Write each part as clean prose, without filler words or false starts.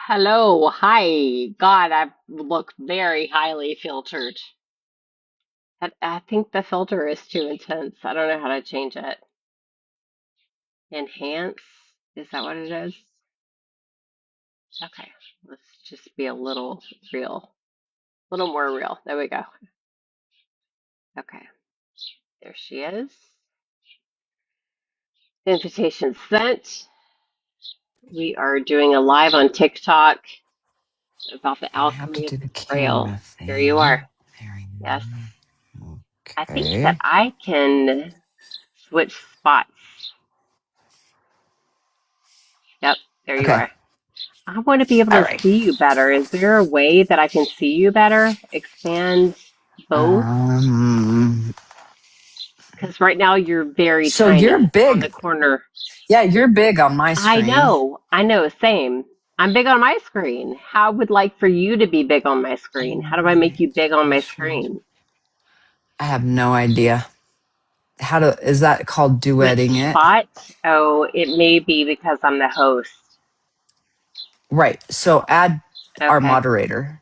Hello, hi. God, I look very highly filtered. I think the filter is too intense. I don't know how to change it. Enhance? Is that what it is? Okay, let's just be a little real, a little more real. There we go. Okay, there she is. Invitation sent. We are doing a live on TikTok about the Do I have to alchemy of do the betrayal. camera Here you thing? are. There Yes, we go. I think that Okay. I can switch spots. Yep, there you Okay. are. I want to be able All to right. see you better. Is there a way that I can see you better? Expand both? Um. Because right now you're very So you're tiny on the big. corner. Yeah, you're big on my screen. I know, same. I'm big on my screen. How I would like for you to be big on my screen? How do I make you big on my screen? I have no idea how to. Is that called Which duetting it? spot? Oh, it may be because I'm the host. Right. So add our Okay. moderator.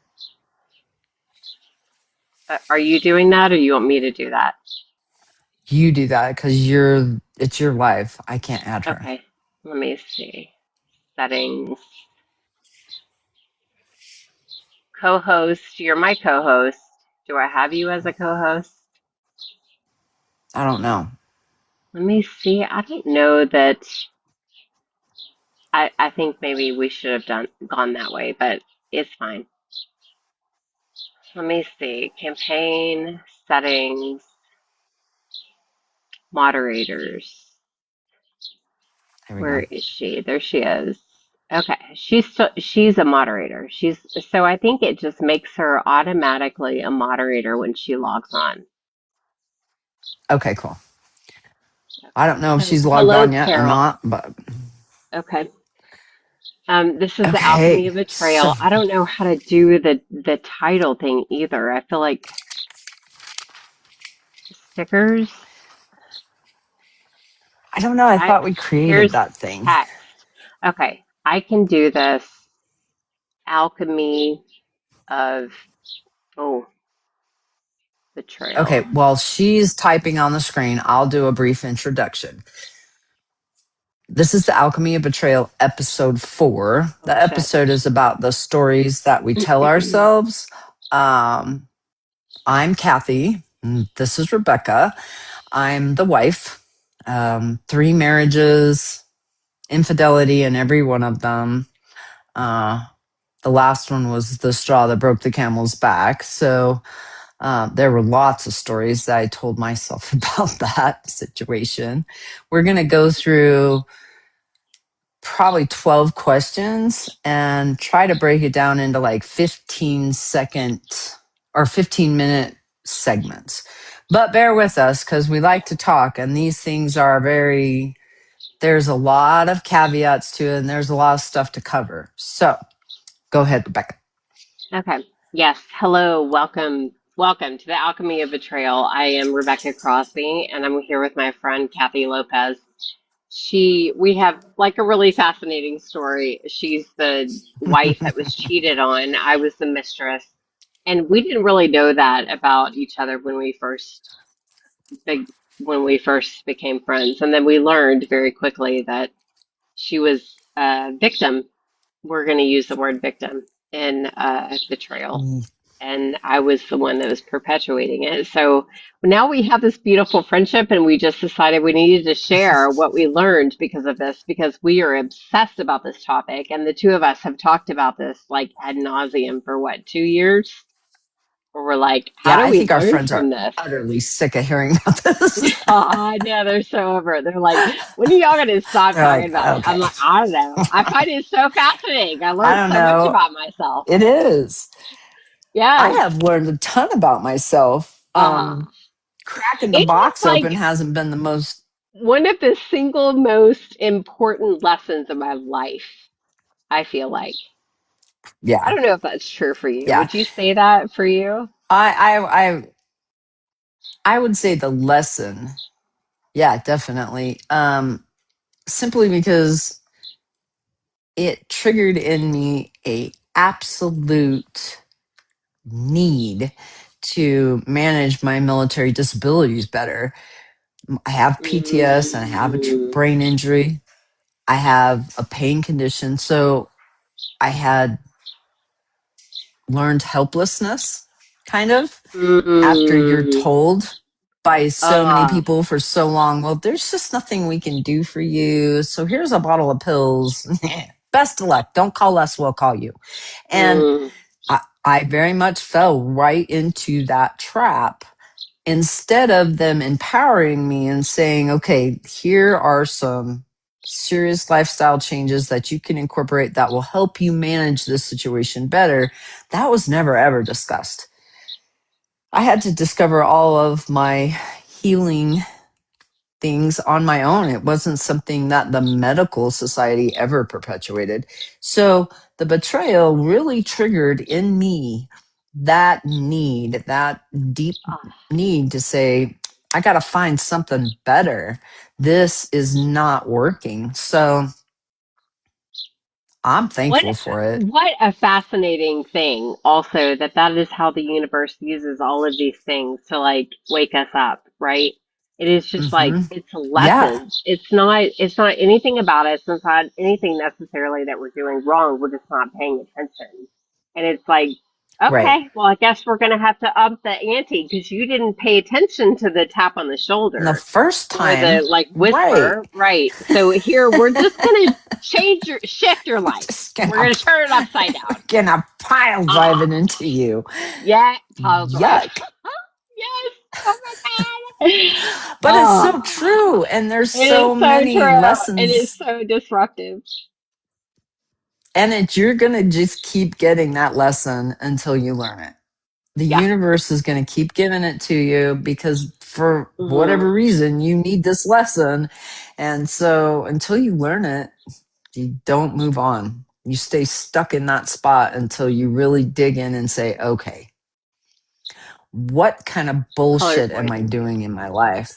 Are you doing that or you want me to do that? You do that because it's your live. I can't add her. Okay. Let me see. Settings. Co-host. You're my co-host. Do I have you as a co-host? I don't know. Let me see. I don't know that. I think maybe we should have done gone that way, but it's fine. Let me see. Campaign settings, moderators. There we Where go. is she? There she is. Okay, she's a moderator. She's so I think it just makes her automatically a moderator when she logs on. Okay, cool. I Okay. don't know if So she's logged hello, on yet or Carol. not, but Okay. This is the Alchemy okay. of So Betrayal. I don't know how to do the title thing either. I feel like stickers. I don't know. I Type. thought we created Here's that thing. text. Okay, I can do this. Alchemy of oh Okay, betrayal. while she's typing on the screen, I'll do a brief introduction. This is the Alchemy of Betrayal, episode 4. Oh The shit. episode is about the stories that we tell ourselves. Um, I'm Kathie. This is Rebekah. I'm the wife. 3 marriages, infidelity in every one of them. Uh, the last one was the straw that broke the camel's back. So there were lots of stories that I told myself about that situation. We're going to go through probably 12 questions and try to break it down into like 15-second or 15-minute segments. But bear with us because we like to talk, and these things are there's a lot of caveats to it, and there's a lot of stuff to cover. So go ahead, Rebekah. Okay. Yes. Hello. Welcome. Welcome to the Alchemy of Betrayal. I am Rebecca Crosby, and I'm here with my friend Kathie Lopez. We have like a really fascinating story. She's the wife that was cheated on. I was the mistress. And we didn't really know that about each other big when we first became friends. And then we learned very quickly that she was a victim. We're going to use the word victim in betrayal. And I was the one that was perpetuating it. So now we have this beautiful friendship, and we just decided we needed to share what we learned because of this, because we are obsessed about this topic. And the two of us have talked about this like ad nauseum for what, 2 years? Where we're like, how Yeah, do I we think our learn friends from are this? utterly sick of hearing about this. I know they're so over it. They're like, when are y'all gonna stop They're talking like, about it? I'm okay, like, I don't know. I find it so fascinating. I I learned don't so much know. about myself. It is. I Yes. have learned a ton about myself. Uh-huh. Cracking the It is box open like hasn't been the most, one of the single most important lessons of my life, I feel like. I yeah, don't know if that's true for you. yeah. Would you say that for you? I would say the lesson, yeah, definitely. Simply because it triggered in me a absolute need to manage my military disabilities better. I have PTS and I have a Mm, brain injury. I have a pain condition. So I had learned helplessness, kind of, after you're mm, told by so many uh, people for so long, well, there's just nothing we can do for you. So here's a bottle of pills. Best of luck. Don't call us, we'll call you. And mm. I very much fell right into that trap. Instead of them empowering me and saying, okay, here are some serious lifestyle changes that you can incorporate that will help you manage this situation better, that was never ever discussed. I had to discover all of my healing things on my own. It wasn't something that the medical society ever perpetuated. So the betrayal really triggered in me that need, that deep Ah, need to say, I got to find something better. This is not working. So I'm what thankful for it. what a fascinating thing also that that is how the universe uses all of these things to like wake us up, right? It is just like Hmm. it's Yeah. lessons. It's not anything about us. It's not anything necessarily that we're doing wrong. We're just not paying attention. And it's like, Right. okay, well I guess we're gonna have to up the ante because you didn't pay attention to the tap on the And the shoulder first or the time, like right. whisper, right? So here we're just gonna shift your life. Just We're gonna turn it upside down. gonna pile drive Ah, it into you. yeah, pile drive. Yuck. Yes. Oh my god. But it's so Oh, true. And there's it is so so many true. It is lessons. so disruptive. And you're going to just keep getting that lesson until you learn it. The Yeah. universe is going to keep giving it to you because for Hmm. whatever reason, you need this lesson. And so until you learn it, you don't move on. You stay stuck in that spot until you really dig in and say, okay, what kind of Color bullshit am I poison. doing in my life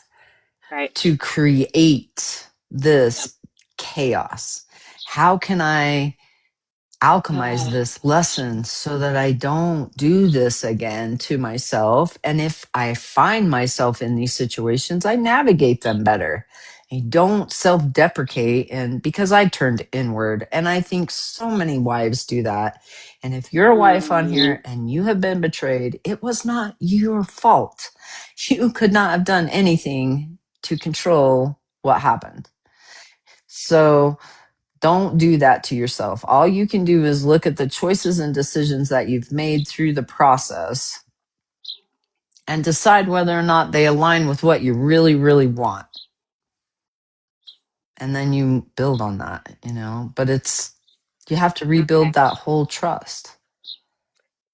Right. to create Yep. this chaos? How can I alchemize Uh, this lesson so that I don't do this again to myself? And if I find myself in these situations, I navigate them better. I don't self deprecate. And because I turned inward, and I think so many wives do that. And if you're a wife on mm, here and you have been betrayed, it was not your fault. You could not have done anything to control what happened. So, don't do that to yourself. All you can do is look at the choices and decisions that you've made through the process and decide whether or not they align with what you really, really want. And then you build on that, you know. But you have to rebuild okay. that whole trust.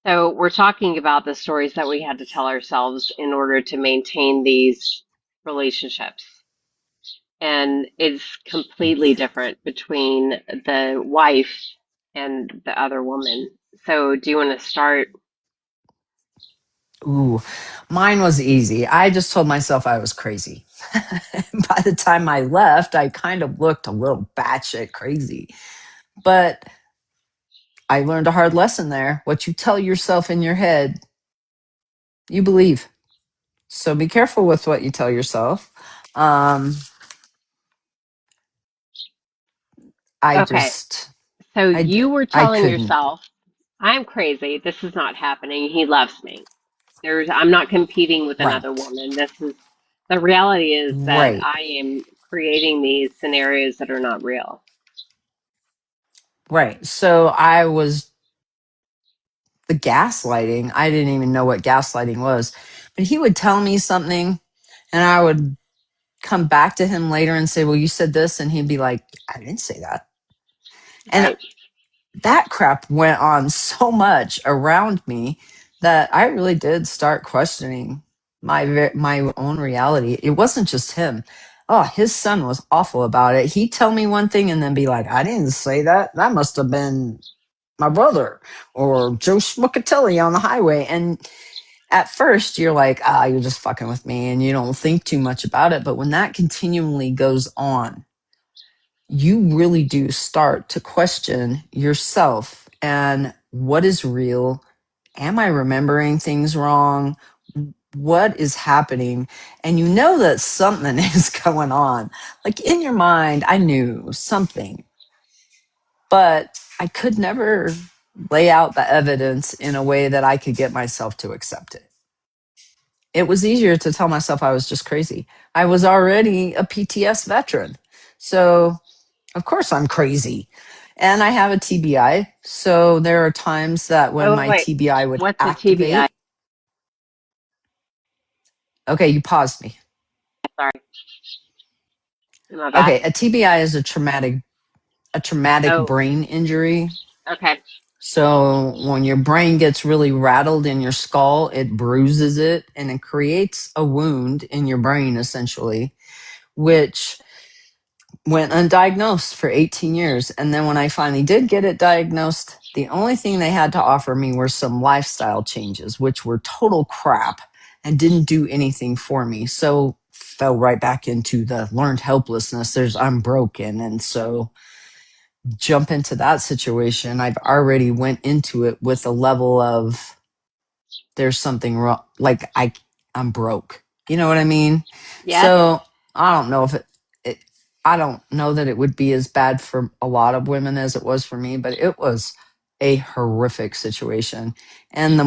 So we're talking about the stories that we had to tell ourselves in order to maintain these relationships. And it's completely different between the wife and the other woman. So do you want to start? Ooh, mine was easy. I just told myself I was crazy. By the time I left, I kind of looked a little batshit crazy. But I learned a hard lesson there. What you tell yourself in your head, you believe. So be careful with what you tell yourself. Um, I Okay, just, so I, you were I telling couldn't. yourself, I'm crazy. This is not happening. He loves me. I'm not competing with another Right, woman. The reality is that right, I am creating these scenarios that are not real. right. So I was the gaslighting. I didn't even know what gaslighting was, but he would tell me something, and I would come back to him later and say, "Well, you said this," and he'd be like, "I didn't say that." And Right. that crap went on so much around me that I really did start questioning my own reality. It wasn't just him. Oh, his son was awful about it. He'd tell me one thing and then be like, "I didn't say that. That must have been my brother or Joe Schmuckatelli on the highway." And at first, you're like, "Ah, you're just fucking with me," and you don't think too much about it. But when that continually goes on, you really do start to question yourself and what is real. Am I remembering things wrong? What is happening? And you know that something is going on. Like in your mind, I knew something, but I could never lay out the evidence in a way that I could get myself to accept it. It was easier to tell myself I was just crazy. I was already a PTS veteran. So, of course, I'm crazy. And I have a TBI. So, there are times that when Oh, my wait. TBI would What's a TBI? activate. Okay, you paused me. Sorry, am I back? Okay, a TBI is a traumatic Oh, brain injury. okay. So when your brain gets really rattled in your skull, it bruises it and it creates a wound in your brain essentially, which went undiagnosed for 18 years. And then when I finally did get it diagnosed, the only thing they had to offer me were some lifestyle changes, which were total crap and didn't do anything for me. So fell right back into the learned helplessness. I'm broken. And so jump into that situation. I've already went into it with a level of there's something wrong. Like I'm broke. You know what I mean? Yes. So I don't know if it I don't know that it would be as bad for a lot of women as it was for me, but it was a horrific situation. And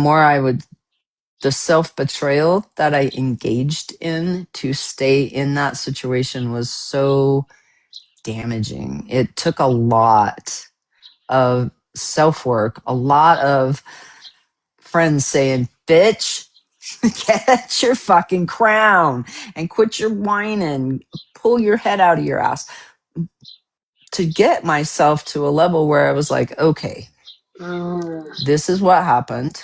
the self betrayal that I engaged in to stay in that situation was so damaging. It took a lot of self work, a lot of friends saying, bitch, get your fucking crown and quit your whining, pull your head out of your ass, to get myself to a level where I was like, okay, Mm, this is what happened.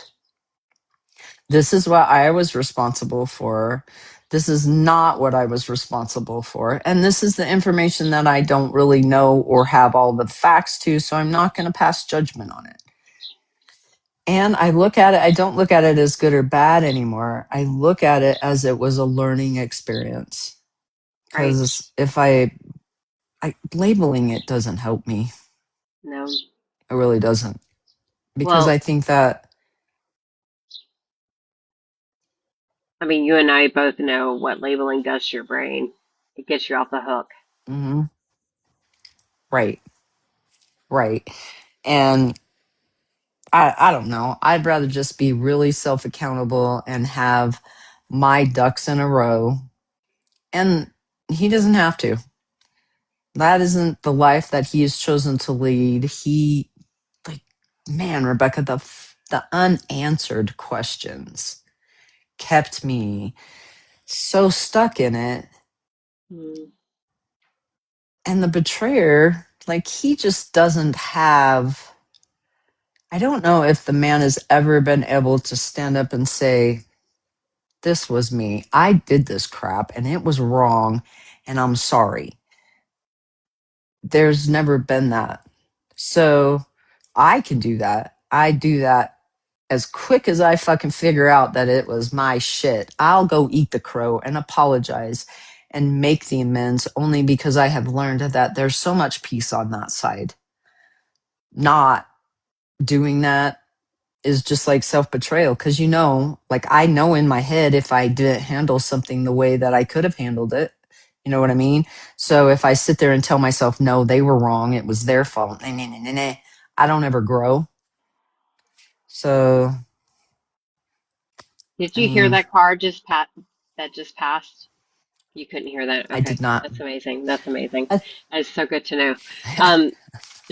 This is what I was responsible for. This is not what I was responsible for. And this is the information that I don't really know or have all the facts to. So I'm not going to pass judgment on it. And I don't look at it as good or bad anymore. I look at it as it was a learning experience. right. Because labeling it doesn't help me. No. It really doesn't. Because Well, I think that, I mean, you and I both know what labeling does to your brain. It gets you off the hook. mhm, right, right. And I don't know. I'd rather just be really self accountable and have my ducks in a row. And he doesn't have to. That isn't the life that he has chosen to lead. Like, man, Rebekah, the unanswered questions kept me so stuck in it. Mm, And the betrayer, like, he just doesn't have. I don't know if the man has ever been able to stand up and say, this was me. I did this crap and it was wrong and I'm sorry. There's never been that. So I can do that. I do that as quick as I fucking figure out that it was my shit. I'll go eat the crow and apologize and make the amends only because I have learned that there's so much peace on that side. Not doing that is just like self betrayal because like I know in my head if I didn't handle something the way that I could have handled it. You know what I mean? So if I sit there and tell myself, no, they were wrong, it was their fault, nah, nah, nah, nah, nah, I don't ever grow. So, did I you hear mean, that car that just passed? You couldn't hear that. I Okay. did not. That's amazing. That's amazing. I, That is so good to know. Um,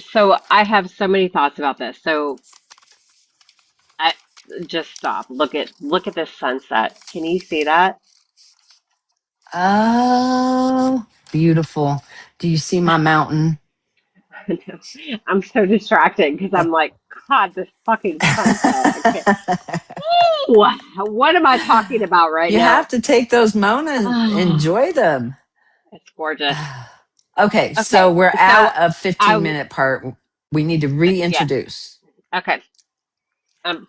so I have so many thoughts about this. So I just stop. Look at this sunset. Can you see that? oh, beautiful. Do you see my mountain? No, I'm so distracted because I'm like, God, this fucking sunset. I can't. Ooh, what am I talking about right You now? have to take those moments, Oh, enjoy them. it's gorgeous. Okay, so Okay, we're so at a 15 I minute part. We need to yeah. reintroduce. Okay.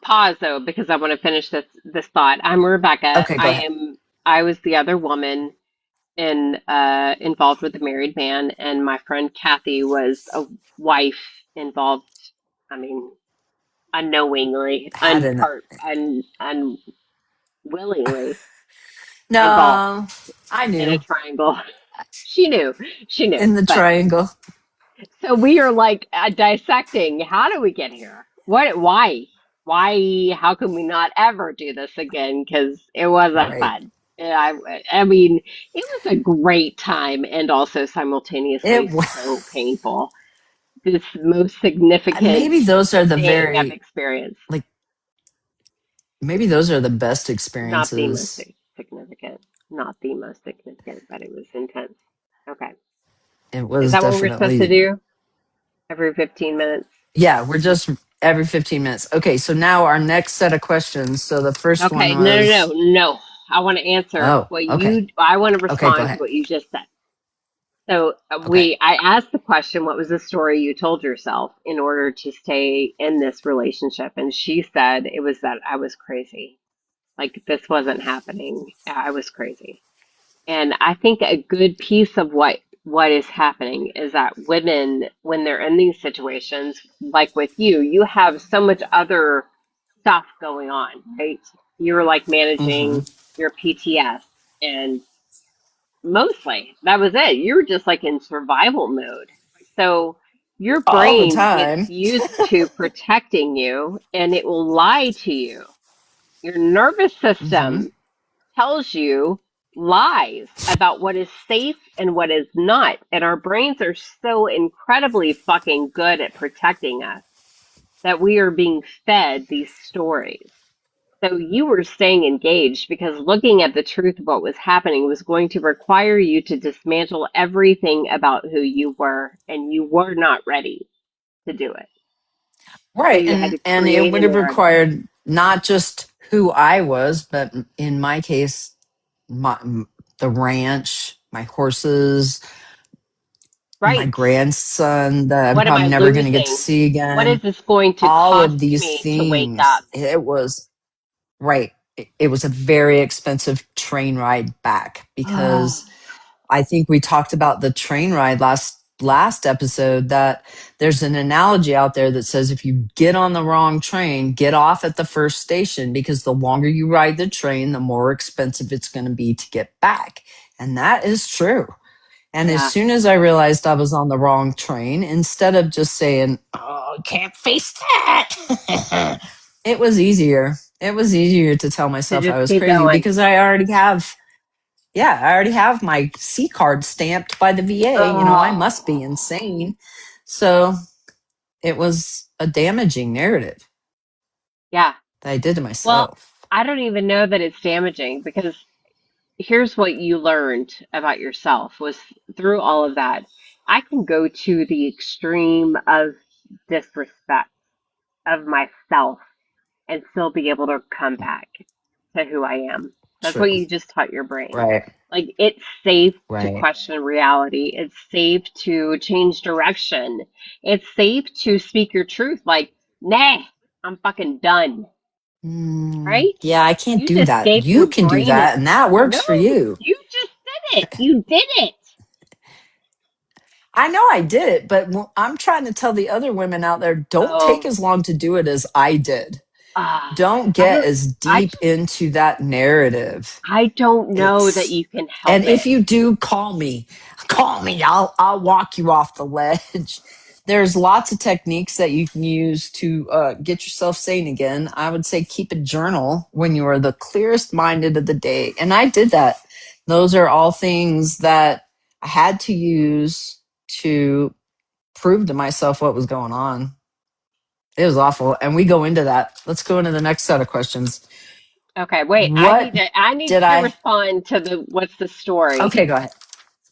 Pause though because I want to finish this thought. I'm Rebecca. Okay, go ahead. I was the other woman and involved with a married man, and my friend Kathie was a wife involved. I mean, unknowingly, Had an unwillingly involved no, I in a knew triangle. She knew, she knew, in the but triangle. so we are like dissecting. How do we get here? What? Why? Why? How can we not ever do this again? Because it wasn't Right. fun. And I mean, it was a great time and also It simultaneously wa- so painful. This most significant maybe those are the thing I've very experienced. like maybe those are the best Not the most experiences. significant. Not the most significant, but it was intense. Okay. It Is was that what we're supposed to definitely do every 15 minutes? yeah, we're just every 15 minutes. Okay, so now our next set of questions. So the first one Okay, no, no, was no, no. I want to answer oh, what okay. you, I want to Okay, go respond to ahead. what you just said. So Okay. I asked the question, what was the story you told yourself in order to stay in this relationship? And she said it was that I was crazy. Like this wasn't happening. I was crazy. And I think a good piece of what is happening is that women, when they're in these situations, like with you, you have so much other stuff going on, right? You're like managing Mhm. your PTS, and mostly that was it. You were just like in survival mode. So your All the brain gets time. used to protecting you and it will lie to you. Your nervous Mhm. system tells you lies about what is safe and what is not. And our brains are so incredibly fucking good at protecting us that we are being fed these stories. So you were staying engaged because looking at the truth of what was happening was going to require you to dismantle everything about who you were, and you were not ready to do it. So Right. you had to And it create a would have narrative. required not just who I was, but in my case, my the ranch, my horses, my Right. grandson that I'm What am probably I never going to get to losing? see What is again. this going to All cost of these me to wake up? things. It was right. It was a very expensive train ride back Oh, because I think we talked about the train ride last episode that there's an analogy out there that says if you get on the wrong train, get off at the first station because the longer you ride the train, the more expensive it's going to be to get back. And that is true. And as yeah. soon as I realized I was on the wrong train, instead of just saying, "Oh, I can't face that," it was easier. It was easier to tell To myself I just was keep crazy going. because I already have yeah, I already have my C card stamped by the VA. You know, I must be Oh, insane. So it was a damaging narrative yeah. that I did to Well, myself. I don't even know that it's damaging because here's what you learned about yourself was through all of that. I can go to the extreme of disrespect of myself and still be able to come back to who I am. That's True. what you just taught your brain. Right. Like it's safe to Right. question reality. It's safe to change direction. It's safe to speak your truth. Like, nah, I'm fucking done. Right? Yeah, I can't You do just that. gave your You can do brain that, and that works no, for you. you just did it. You did it. I know I did it, but I'm trying to tell the other women out there don't take Oh, as long to do it as I did. Don't I get don't, as I, deep into that narrative. I don't know that It's you can help and if it. you do, call me. Call me. I'll walk you off the ledge. There's lots of techniques that you can use to get yourself sane again. I would say keep a journal when you are the clearest minded of the day. And I did that. Those are all things that I had to use to prove to myself what was going on. It was awful. And we go into that. Let's go into the next set of questions. Okay, wait. What I need did to I? respond to the what's the story? Okay, go ahead.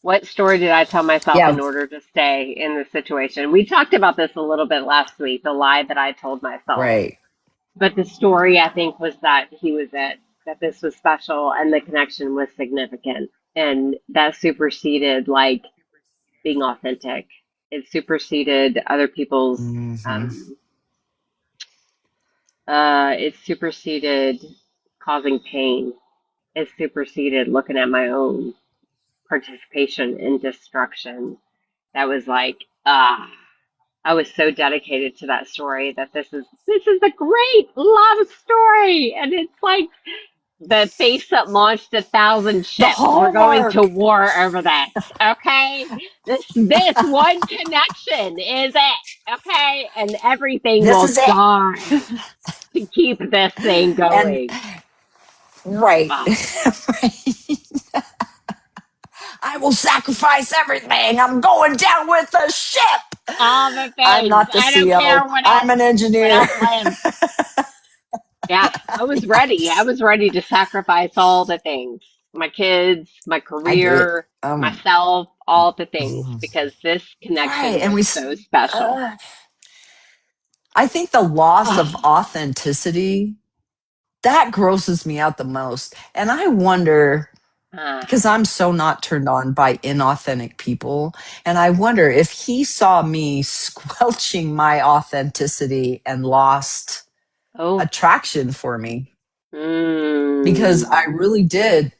What story did I tell myself Yeah, in order to stay in the situation? We talked about this a little bit last week, the lie that I told myself. right. But the story I think was that he was it, that this was special and the connection was significant. And that superseded like being authentic. It superseded other people's Hmm. um it superseded causing pain. It superseded looking at my own. participation in destruction that was like, I was so dedicated to that story that this is a great love story, and it's like the face that launched 1,000 The ships. We're going to hallmark. war over this, okay? This one connection is it, okay? And everything This will is it. die to keep this thing And going. right. Ah, Right. I will sacrifice everything. I'm going down with the ship. all the I'm things. not the I don't CEO. care what I'm else. an What engineer. else lives? Yeah, I was ready. I Yes. was ready to sacrifice all the things. My kids, my I did. career, myself, all the things, because this Right. connection And was so special. uh, I think the loss of Oh, authenticity that grosses me out the most. And I wonder, ah, because I'm so not turned on by inauthentic people, and I wonder if he saw me squelching my authenticity and lost oh, attraction for me because I mm. really did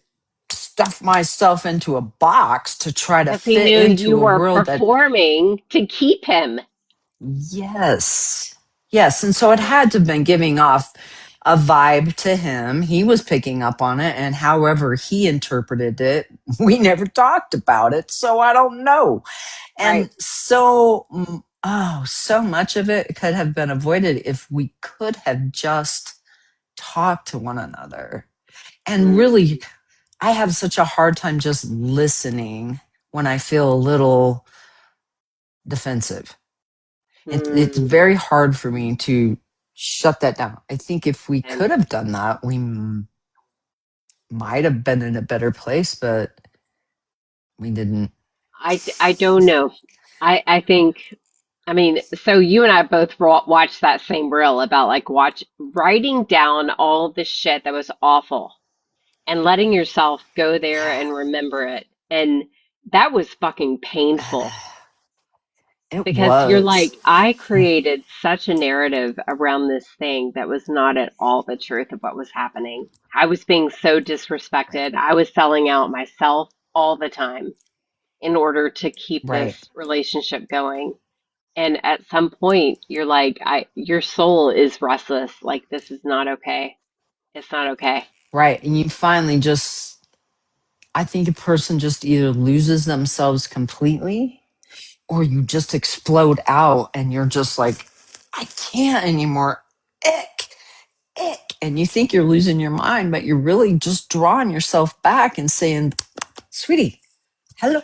stuff myself into a box to try to Because he fit knew into you a were world that, performing to keep him. yes, yes. And so it Ah, had to have been giving off a vibe to him. He was picking up on it, and however he interpreted it, we never talked about it. So I don't know. right. And so, oh, so much of it could have been avoided if we could have just talked to one another. And really, Mm, I have such a hard time just listening when I feel a little defensive. It's mm. very hard for me to shut that down. I think if we And could have done that, we might have been in a better place, but we didn't. I don't know. I think, I mean, so you and I both watched that same reel about like writing down all the shit that was awful and letting yourself go there and remember it. And that was fucking painful It because you're was. like, I created such a narrative around this thing that was not at all the truth of what was happening. I was being so Right. disrespected. I was selling out myself all the time in order to keep this Right. relationship going. And at some point, you're like, your soul is restless. Like, this is not okay. It's not okay. Right. And you finally just, I think a person just either loses themselves completely or you just explode out and you're just like, I can't anymore. Ick, ick. And you think you're losing your mind, but you're really just drawing yourself back and saying, sweetie, hello,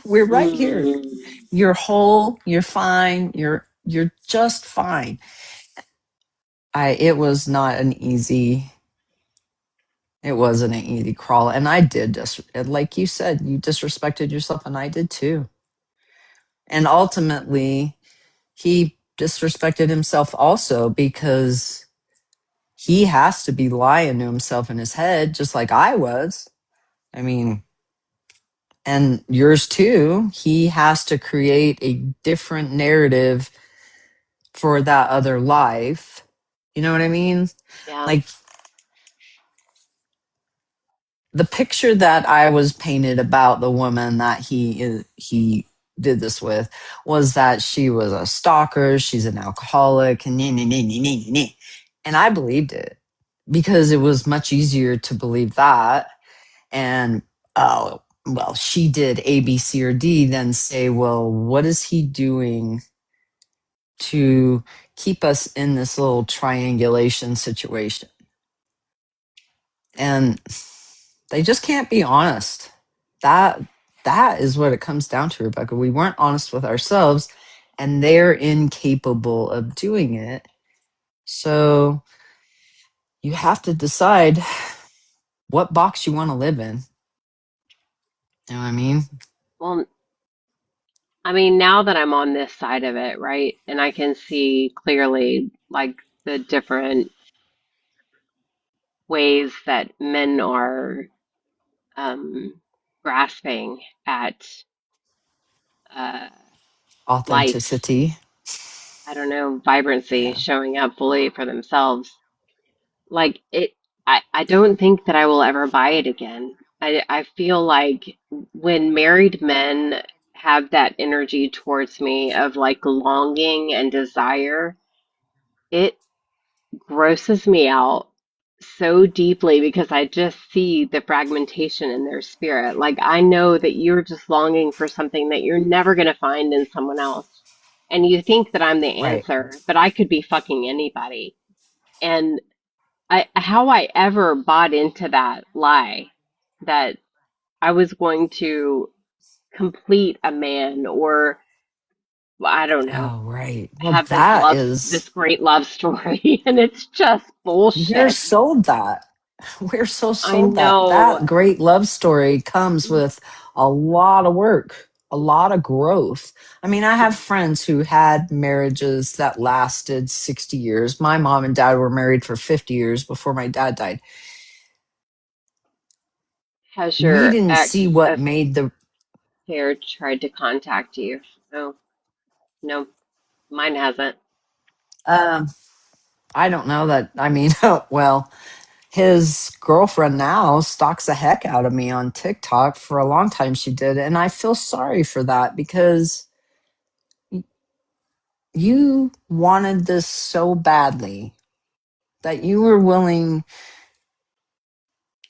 we're right here. Mm. You're whole, you're fine, you're just fine. It was not an easy, it wasn't an easy crawl. And I did just like you said, you disrespected yourself and I did too. And ultimately he disrespected himself also because he has to be lying to himself in his head, just like I was. I mean, and yours too. He has to create a different narrative for that other life. You know what I mean? Yeah. Like the picture that I was painted about the woman that he did this with was that she was a stalker, she's an alcoholic, and and I believed it because it was much easier to believe that. And oh, well, she did A, B, C, or D, then say, well, what is he doing to keep us in this little triangulation situation? And they just can't be honest. That that is what it comes down to, Rebecca. We weren't honest with ourselves, and they're incapable of doing it. So you have to decide what box you want to live in. You know what I mean? Well, I mean, now that I'm on this side of it, right, and I can see clearly like the different ways that men are um, grasping at uh, life. Authenticity. I don't know, vibrancy, Yeah. showing up fully for themselves. Like it, I don't think that I will ever buy it again. I feel like when married men have that energy towards me of like longing and desire, it grosses me out so deeply because I just see the fragmentation in their spirit. Like I know that you're just longing for something that you're never going to find in someone else. And you think that I'm the Right. answer, but I could be fucking anybody. And how I ever bought into that lie that I was going to complete a man or I don't know, Oh, right. Well, have that this is, great love story and it's just we're bullshit. sold that. We're so I sold that. know. That great love story comes with a lot of work, a lot of growth. I mean, I have friends who had marriages that lasted 60 years. My mom and dad were married for 50 years before my dad died. Has We your didn't ex see what made the, affair tried to contact you? Oh, no, mine hasn't. um, I don't know that. I mean, well, his girlfriend now stalks the heck out of me on TikTok. For a long time, she did. And I feel sorry for that because you wanted this so badly that you were willing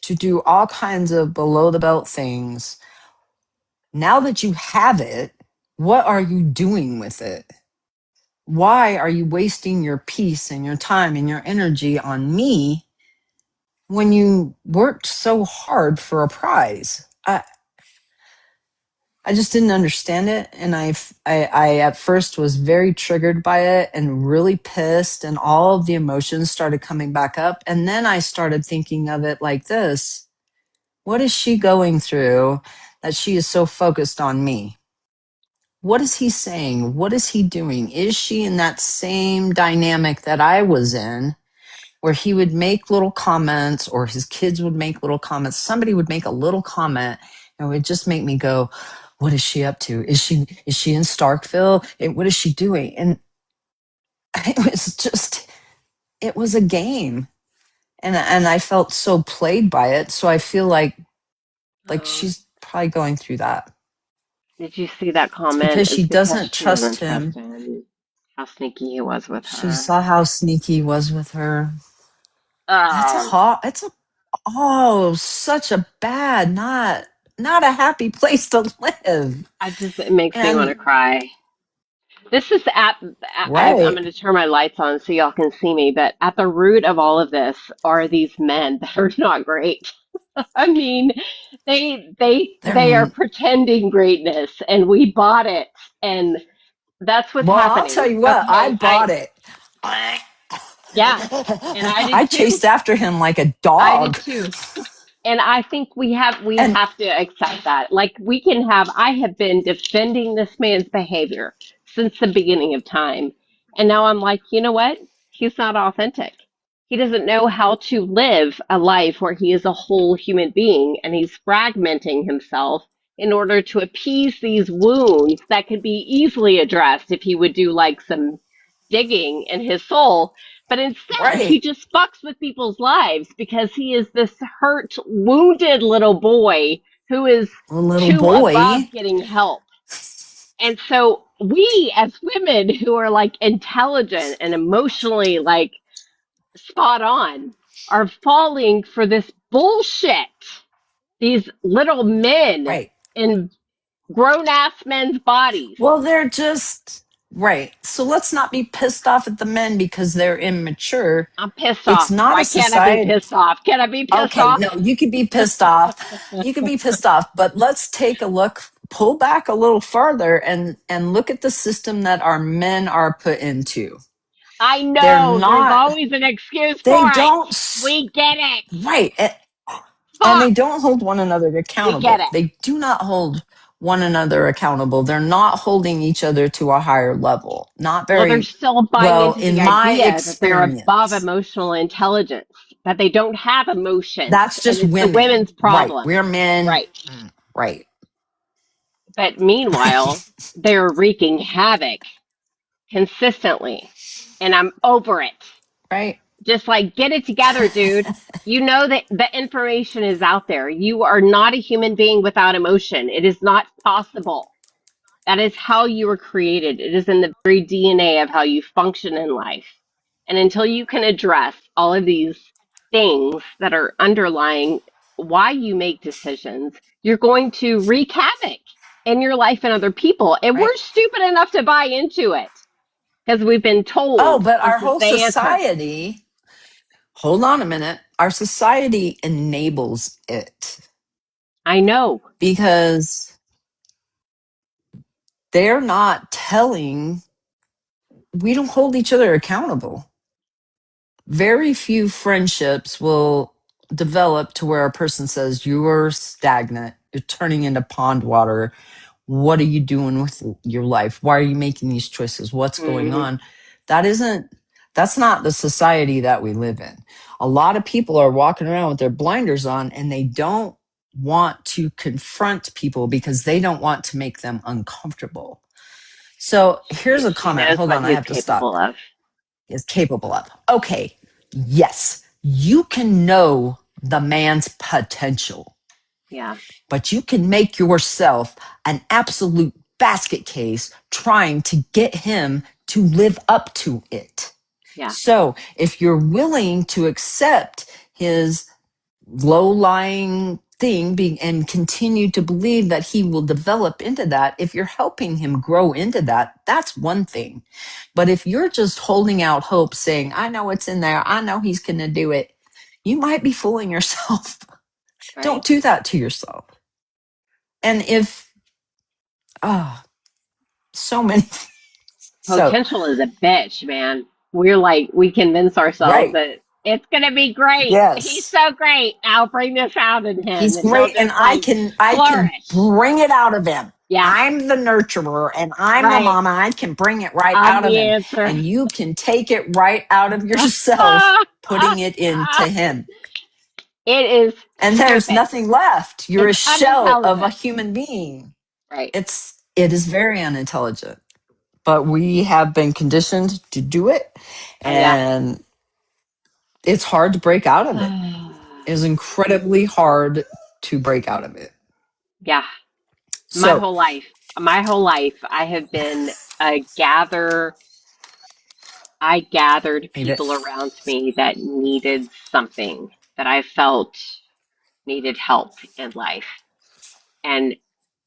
to do all kinds of below the belt things. Now that you have it, what are you doing with it? Why are you wasting your peace and your time and your energy on me when you worked so hard for a prize? I just didn't understand it, and I at first was very triggered by it and really pissed, and all of the emotions started coming back up. And then I started thinking of it like this: what is she going through that she is so focused on me? What is he saying? What is he doing? Is she in that same dynamic that I was in, where he would make little comments or his kids would make little comments? Somebody would make a little comment and it would just make me go, what is she up to? Is she in Starkville? What is she doing? And it was just, it was a game. And I felt so played by it. So I feel like Oh, she's probably going through that. did you see that It's comment? because It's she because doesn't she trust doesn't trust him. him. How sneaky he was with She her. saw how sneaky he was with her. That's a Oh, hot, it's a, oh, such a bad, not a happy place to live. it makes me want to And cry. This is I'm right, going to turn my lights on so y'all can see me, but at the root of all of this are these men that are not great. I mean, they are they're, pretending greatness and we bought it and that's what's well, I'll tell happening. you what, I Okay, bought it. yeah, and I did I too. chased after him like a I did dog. too. And I think we And have to accept that. Like we can have I have been defending this man's behavior since the beginning of time. And now I'm like, you know what? He's not authentic. He doesn't know how to live a life where he is a whole human being and he's fragmenting himself in order to appease these wounds that could be easily addressed if he would do like some digging in his soul. But instead, he right, just fucks with people's lives because he is this hurt, wounded little boy who is a little too above boy, getting help. And so we as women who are like intelligent and emotionally like spot on are falling for this bullshit. These little men right. in grown ass men's bodies. Well, they're just right. So let's not be pissed off at the men because they're immature. I'm pissed It's off. not Why a can't I be society. pissed off? Can I be pissed Okay, off? no, you could be pissed off. You could be pissed off, but let's take a look, pull back a little farther and look at the system that our men are put into. I They're know there's not, always an excuse they for it. don't, We get it. right. And Fuck. they don't hold one another We get accountable. it. They do not hold one another accountable. They're not holding each other to a higher level. Not Well, they're very still buying well, into the in my idea that they're above experience. emotional intelligence, that they don't have emotions, That's and just it's the women. women's Right. problem. We're men. Right. Right. But meanwhile, they're wreaking havoc consistently, and I'm over it. Right. Just like get it together, dude. You know that the information is out there. You are not a human being without emotion. It is not possible. That is how you were created. It is in the very DNA of how you function in life. And until you can address all of these things that are underlying why you make decisions, you're going to wreak havoc in your life and other people. And Right. we're stupid enough to buy into it because we've been Oh, told but our this is whole the answer. society, hold on a minute, our society enables it I know. because they're not telling, we don't hold each other accountable. Very few friendships will develop to where a person says, you're stagnant, you're turning into pond water. What are you doing with your life? Why are you making these choices? What's going Hmm. on? That isn't, that's not the society that we live in. A lot of people are walking around with their blinders on and they don't want to confront people because they don't want to make them uncomfortable. So here's a She comment. knows Hold what on, I he's have to stop. capable of. Is capable of. Okay, yes, you can know the man's potential, Yeah, but you can make yourself an absolute basket case trying to get him to live up to it. yeah. So if you're willing to accept his low-lying thing being and continue to believe that he will develop into that, if you're helping him grow into that, that's one thing. But if you're just holding out hope saying, I know it's in there, I know he's going to do it, you might be fooling yourself. Right. Don't do that to yourself. And if ah, so many so Potential is a bitch, man. We're like, we convince ourselves right, that it's going to be great. He's yes, so great. I'll bring this out in him he's and he'll great and just like I can flourish. bring it out of him. Yeah, I'm the nurturer and I'm the right. mama. I can bring it right I'm out of the him. answer. And you can take it right out of yourself, putting it into him. It is And there's stupid. nothing left. You're a It's shell of a unintelligent. human being. Right. It is very unintelligent. But we have been conditioned to do it. Yeah. And it's hard to break out of it. It is incredibly hard to break out of it. Yeah. My So, whole life, my whole life, I have been a gather. I gathered people around me that needed something that I felt needed help in life, and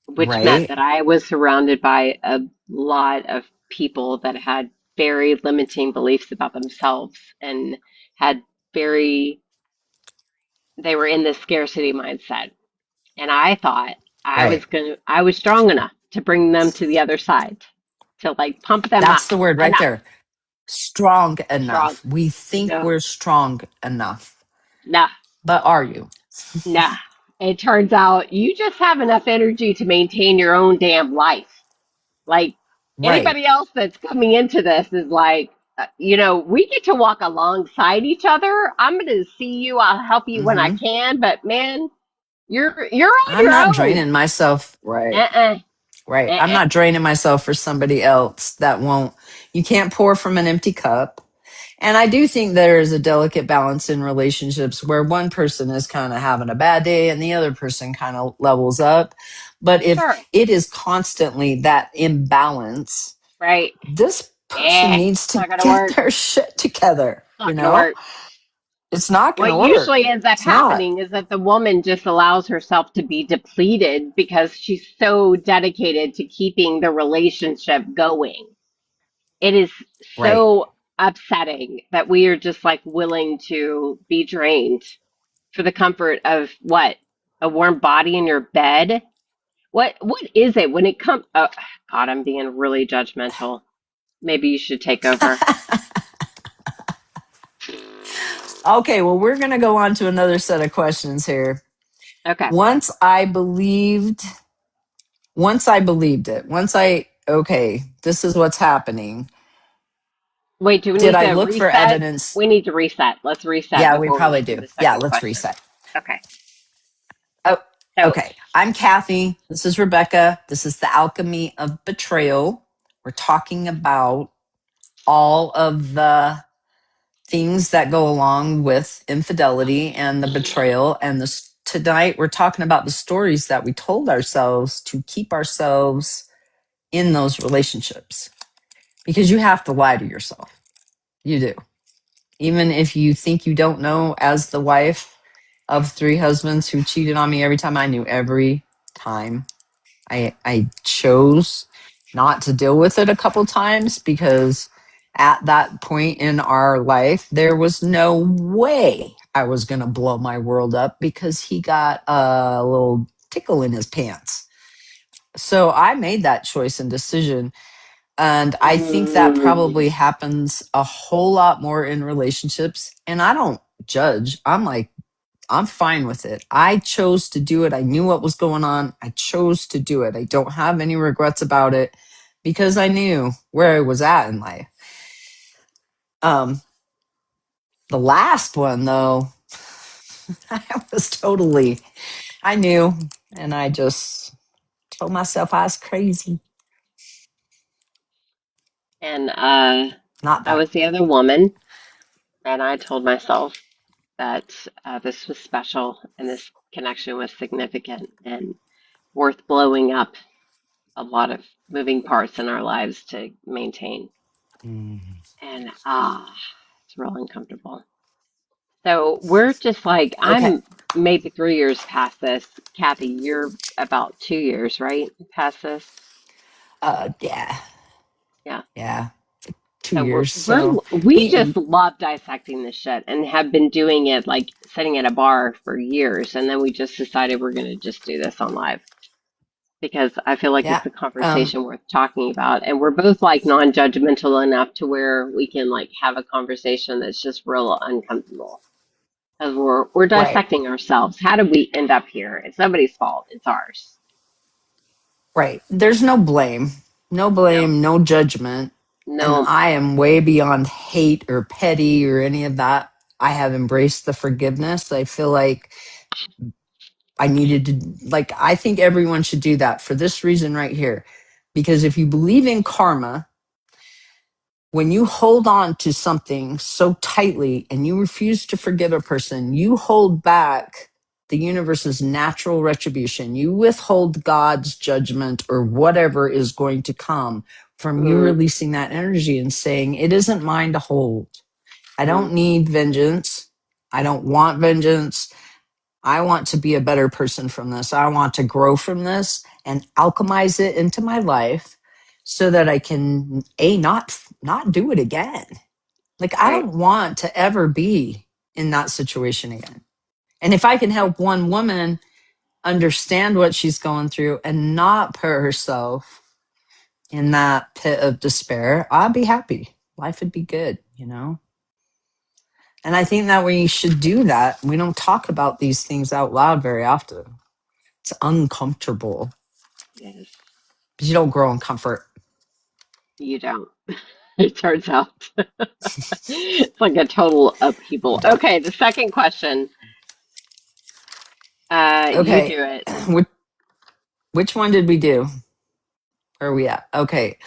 which meant right, that I was surrounded by a lot of people that had very limiting beliefs about themselves and had very, they were in this scarcity mindset. And I thought right. I was strong enough to bring them to the other side, to like pump them That's up the word right enough. there. Strong Strong. enough. We think No, we're strong enough. nah, But are you? nah. It turns out you just have enough energy to maintain your own damn life. Like Right. anybody else that's coming into this is like, we get to walk alongside each other. I'm going to see you. I'll help you when I Mm-hmm. can, but man, you're on I'm your not own. draining myself. Right. Uh-uh. Right. I'm Uh-uh. not draining myself for somebody else that won't. You can't pour from an empty cup. And I do think there is a delicate balance in relationships where one person is kind of having a bad day and the other person kind of levels up. But if Sure. it is constantly that imbalance, Right. this person Eh, needs it's to not going to get work. their shit together. It's not going to work. It's not going What to work. usually ends up It's not. happening is that the woman just allows herself to be depleted because she's so dedicated to keeping the relationship going. It is Right. so upsetting that we are just like willing to be drained for the comfort of what? A warm body in your bed? What is it when it comes? Oh, God, I'm being really judgmental. Maybe you should take over. Okay, well, we're going to go on to another set of questions here. Okay. Once I believed, okay, this is what's happening. Wait, do we Did need I to look for reset? evidence? We need to reset. Let's reset Yeah, we before we probably get to do. the Yeah, second let's question. reset. Okay. Oh, So, okay. I'm Kathie. This is Rebekah. This is the Alchemy of Betrayal. We're talking about all of the things that go along with infidelity and the betrayal. And this tonight, we're talking about the stories that we told ourselves to keep ourselves in those relationships because you have to lie to yourself. You do. Even if you think you don't know, as the wife of three husbands who cheated on me every time, I knew every time. I chose not to deal with it a couple times because at that point in our life, there was no way I was going to blow my world up because he got a little tickle in his pants. So I made that choice and decision. And I think that probably Mm. happens a whole lot more in relationships. And I don't judge. I'm like, I'm fine with it. I chose to do it. I knew what was going on. I chose to do it. I don't have any regrets about it because I knew where I was at in life. Um, the last one, though, I was totally, I knew, and I just told myself I was crazy. And Not I that. was the other woman, and I told myself that this was special and this connection was significant and worth blowing up a lot of moving parts in our lives to maintain. Mm. And it's real uncomfortable. So we're just like, Okay. I'm maybe 3 years past this. Kathy, you're about 2 years, right? Past this? Yeah. Yeah. Yeah. 2 So years. we're So we we, just love dissecting this shit and have been doing it like sitting at a bar for years, and then we just decided we're going to just do this on live because I feel like yeah. it's a Um, conversation worth talking about, and we're both like non-judgmental enough to where we can like have a conversation that's just real uncomfortable because we're right. dissecting ourselves. How did we end up here? It's nobody's fault. It's ours. Right. There's no blame, no No, blame, no judgment. And no, I am way beyond hate or petty or any of that. I have embraced the forgiveness. I feel like I needed to, like, I think everyone should do that for this reason right here. Because if you believe in karma, when you hold on to something so tightly and you refuse to forgive a person, you hold back the universe's natural retribution. You withhold God's judgment or whatever is going to come from you mm, releasing that energy and saying, it isn't mine to hold. I mm, don't need vengeance. I don't want vengeance. I want to be a better person from this. I want to grow from this and alchemize it into my life so that I can not do it again. Like I right. don't want to ever be in that situation again. And if I can Right. help one woman understand what she's going through and not put herself in that pit of despair, I'll be happy. Life would be good, you know? And I think that we should do that. We don't talk about these things out loud very often. It's uncomfortable Yes, because you don't grow in comfort. you don't. It turns out it's like a total You upheaval. don't. Okay, the second question. You Okay. do it. Which one did we do? Where are we at? Okay.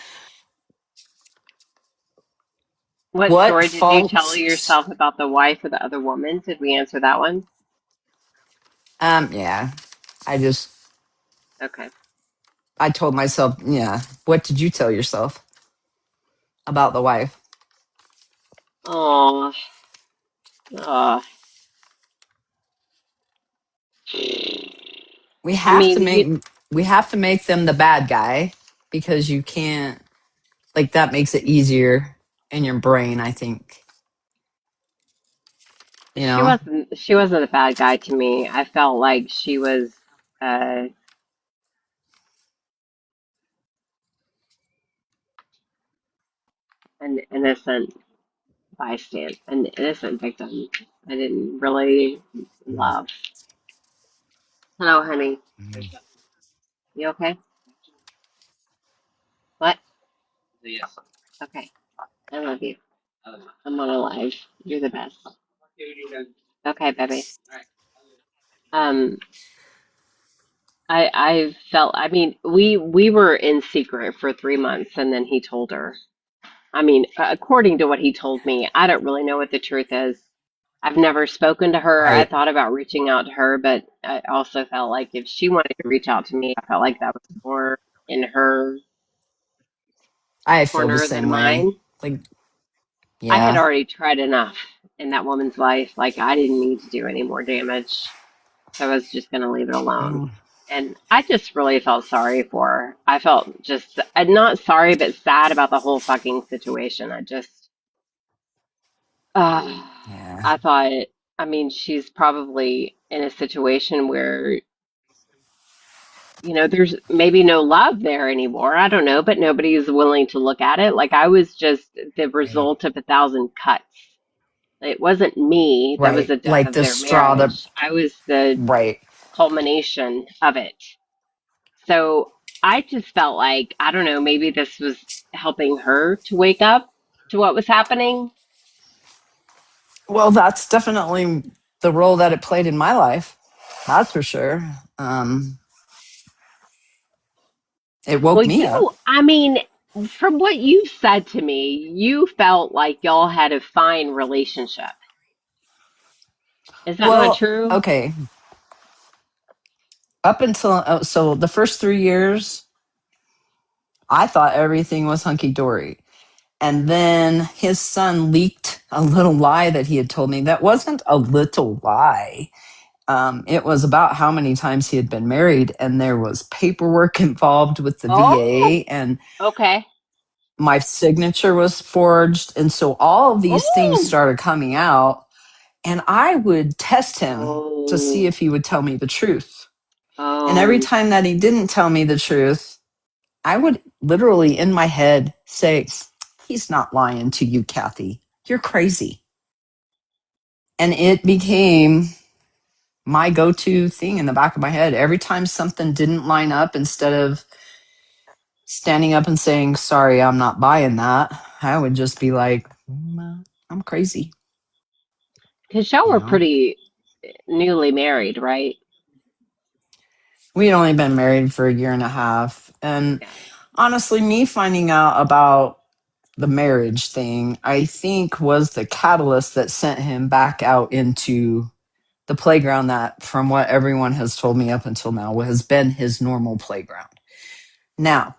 What What story did you tell faults? yourself about the wife of the other woman? Did we answer that one? Yeah. I just, Okay. I told myself, yeah. What did you tell yourself about the wife? Oh, uh, We I have to mean, make, we have to make them the bad guy because you can't, like, that makes it easier in your brain, I think, you know? she wasn't a bad guy to me. I felt like she was uh, an innocent bystander, an innocent victim. I didn't really love. Hello, honey. You okay? What? Okay. I love you. I'm on a live. You're the best. Okay, baby. Um, I felt. I mean, we were in secret for 3 months, and then he told her. I mean, according to what he told me, I don't really know what the truth is. I've never spoken to her. I Right. thought about reaching out to her, but I also felt like if she wanted to reach out to me, I felt like that was more in her I feel the corner than same way. mine. Like, I had yeah. already tried enough in that woman's life. Like, I didn't need to do any more damage. So I was just going to leave it alone. Mm, And I just really felt sorry for her. I felt just, not sorry, but sad about the whole fucking situation. I just, uh, yeah. I thought, I mean, she's probably in a situation where, there's maybe no love there anymore. I don't know, but nobody's willing to look at it. Like I was just the Right. result of 1,000 cuts. It wasn't me that was Right. the death Like of the their straw that, marriage. I was the right. culmination of it. So I just felt like, I don't know, maybe this was helping her to wake up to what was happening. Well, that's definitely the role that it played in my life. That's for sure. Um, it woke Well, me up. I mean, from what you said to me, you felt like y'all had a fine relationship. Is that not Well, true? okay. Up until, so the first 3 years, I thought everything was hunky dory. And then his son leaked a little lie that he had told me that wasn't a little lie. It was about how many times he had been married, and there was paperwork involved with the Oh, VA, and okay. my signature was forged. And so all of these things Oh, started coming out, and I would test him to see oh, if he would tell me the truth. And every oh. time that he didn't tell me the truth, I would literally in my head say, he's not lying to you, Kathie. You're crazy. And it became my go to thing in the back of my head. Every time something didn't line up, instead of standing up and saying, sorry, I'm not buying that, I would just be like, I'm crazy, Because y'all you were know? pretty newly married, right? We had only been married for a year and a half. And Yeah. honestly, me finding out about the marriage thing, I think was the catalyst that sent him back out into the playground that, from what everyone has told me up until now, has been his normal playground. Now,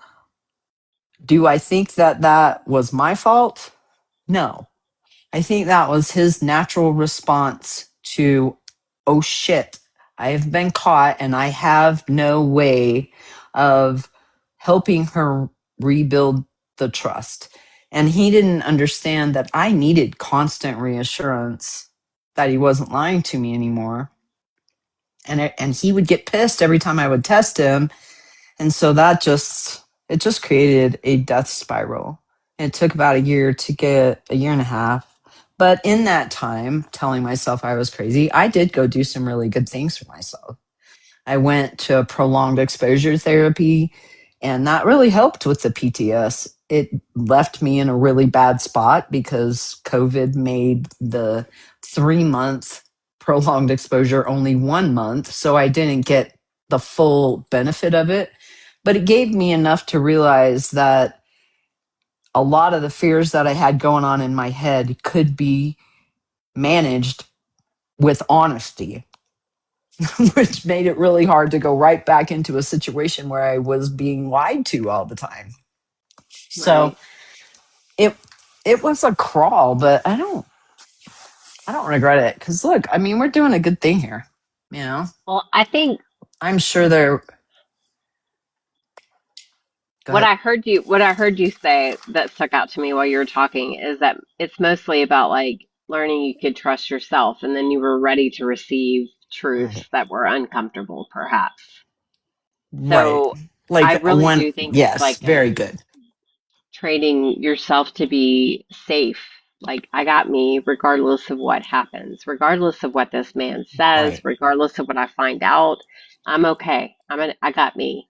do I think that that was my fault? No. I think that was his natural response to, oh shit, I have been caught and I have no way of helping her rebuild the trust. And he didn't understand that I needed constant reassurance that he wasn't lying to me anymore. And he would get pissed every time I would test him, and so that just, it just created a death spiral. It took about a year and a half. But in that time, telling myself I was crazy, I did go do some really good things for myself. I went to prolonged exposure therapy, and that really helped with the PTS. It left me in a really bad spot because COVID made the 3 month prolonged exposure only 1 month. So I didn't get the full benefit of it. But it gave me enough to realize that a lot of the fears that I had going on in my head could be managed with honesty. Which made it really hard to go right back into a situation where I was being lied to all the time. So Right. it it was a crawl, but I don't regret it because look, I mean, we're doing a good thing here. You know, Well, I think I'm sure they're. Go ahead. what I heard you say that stuck out to me while you were talking is that it's mostly about like learning you could trust yourself and then you were ready to receive truths Right. that were uncomfortable, perhaps. Right. So I Like really when, do think it's yes, like very good. training yourself to be safe. Like, I got me regardless of what happens, regardless of what this man says, Right. regardless of what I find out. I'm okay. I got me.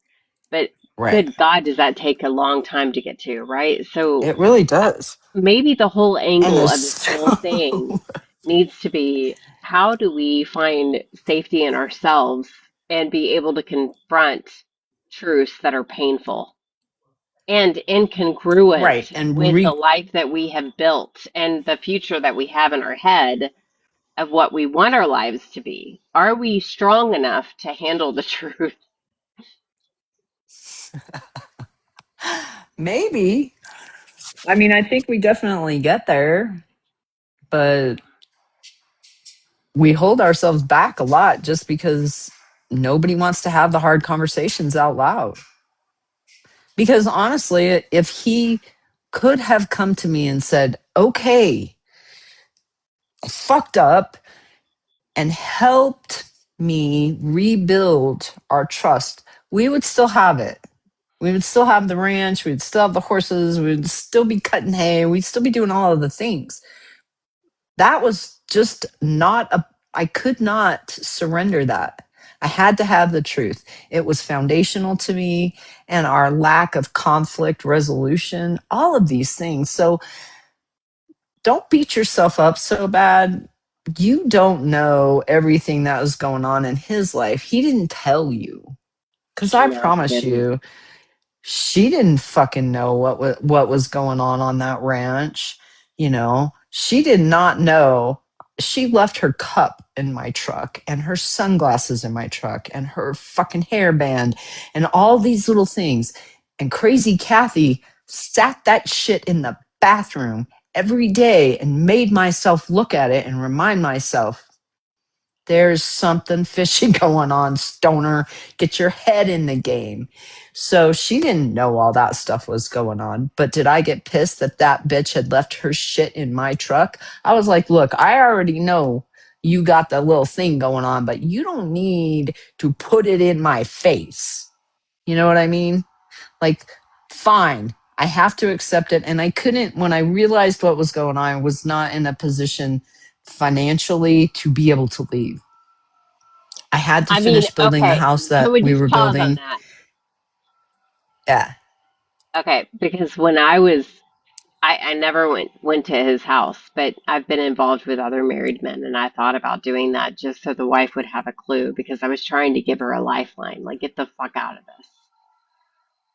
But Right. good God, does that take a long time to get to, right? So It really does. maybe the whole And angle of this there's whole thing needs to be how do we find safety in ourselves and be able to confront truths that are painful and Right. incongruent And with the life that we have built and the future that we have in our head of what we want our lives to be. Are we strong enough to handle the truth? maybe. I mean, I think we definitely get there, but we hold ourselves back a lot just because nobody wants to have the hard conversations out loud. Because honestly, if he could have come to me and said, okay, I fucked up, and helped me rebuild our trust, we would still have it. We would still have the ranch. We'd still have the horses. We'd still be cutting hay. We'd still be doing all of the things. That was just not a, I could not surrender that. I had to have the truth. It was foundational to me and our lack of conflict resolution, all of these things. So don't beat yourself up so bad. You don't know everything that was going on in his life. He didn't tell you. Because I No, he promise didn't. you, she didn't fucking know what was going on that ranch. You know, she did not know. She left her cup in my truck and her sunglasses in my truck and her fucking hairband and all these little things. And crazy Kathie sat that shit in the bathroom every day and made myself look at it and remind myself there's something fishy going on, stoner. Get your head in the game. So she didn't know all that stuff was going on. But did I get pissed that that bitch had left her shit in my truck? I was like, look, I already know you got the little thing going on, but you don't need to put it in my face. You know what I mean? Like, fine. I have to accept it. And I couldn't, when I realized what was going on, I was not in a position financially to be able to leave. I had to I mean, finish building the okay, house can that we we just were pause on building. that? Yeah. Okay, because when I never went to his house, but I've been involved with other married men, and I thought about doing that just so the wife would have a clue because I was trying to give her a lifeline, like get the fuck out of this.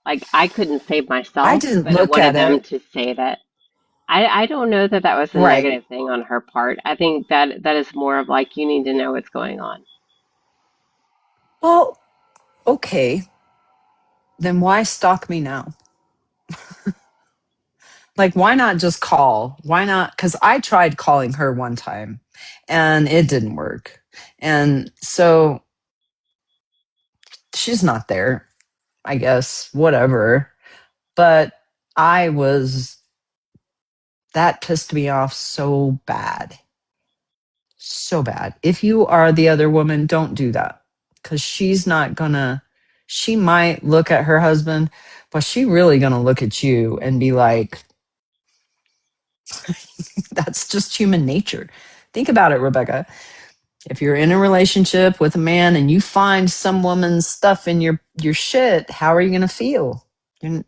Like I couldn't save I myself, didn't but I look wanted at them it. to save it. I don't know that that was a Right. negative thing on her part. I think that that is more of like you need to know what's going on. Well, okay. Then why stalk me now? Like, why not just call? Why not? Because I tried calling her one time and it didn't work. And so she's not there, I guess, whatever. But I was, that pissed me off so bad. So bad. If you are the other woman, don't do that because she's not gonna, she might look at her husband, but she really gonna look at you and be like, that's just human nature. Think about it, Rebecca. If you're in a relationship with a man and you find some woman's stuff in your shit, how are you gonna feel? You're,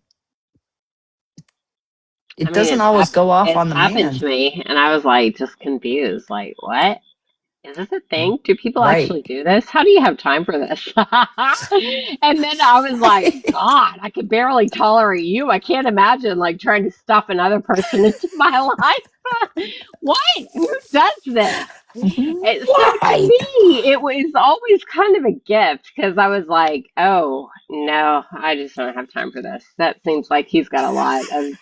I it mean, doesn't always go off it's on the happened man. to me, and I was like just confused, like what? Is this a thing? Do people Right. actually do this? How do you have time for this? And then I was like, God, I could barely tolerate you. I can't imagine like trying to stuff another person into my life. What? Who does this? So to Right. me, it was always kind of a gift because I was like, oh, no, I just don't have time for this. That seems like he's got a lot of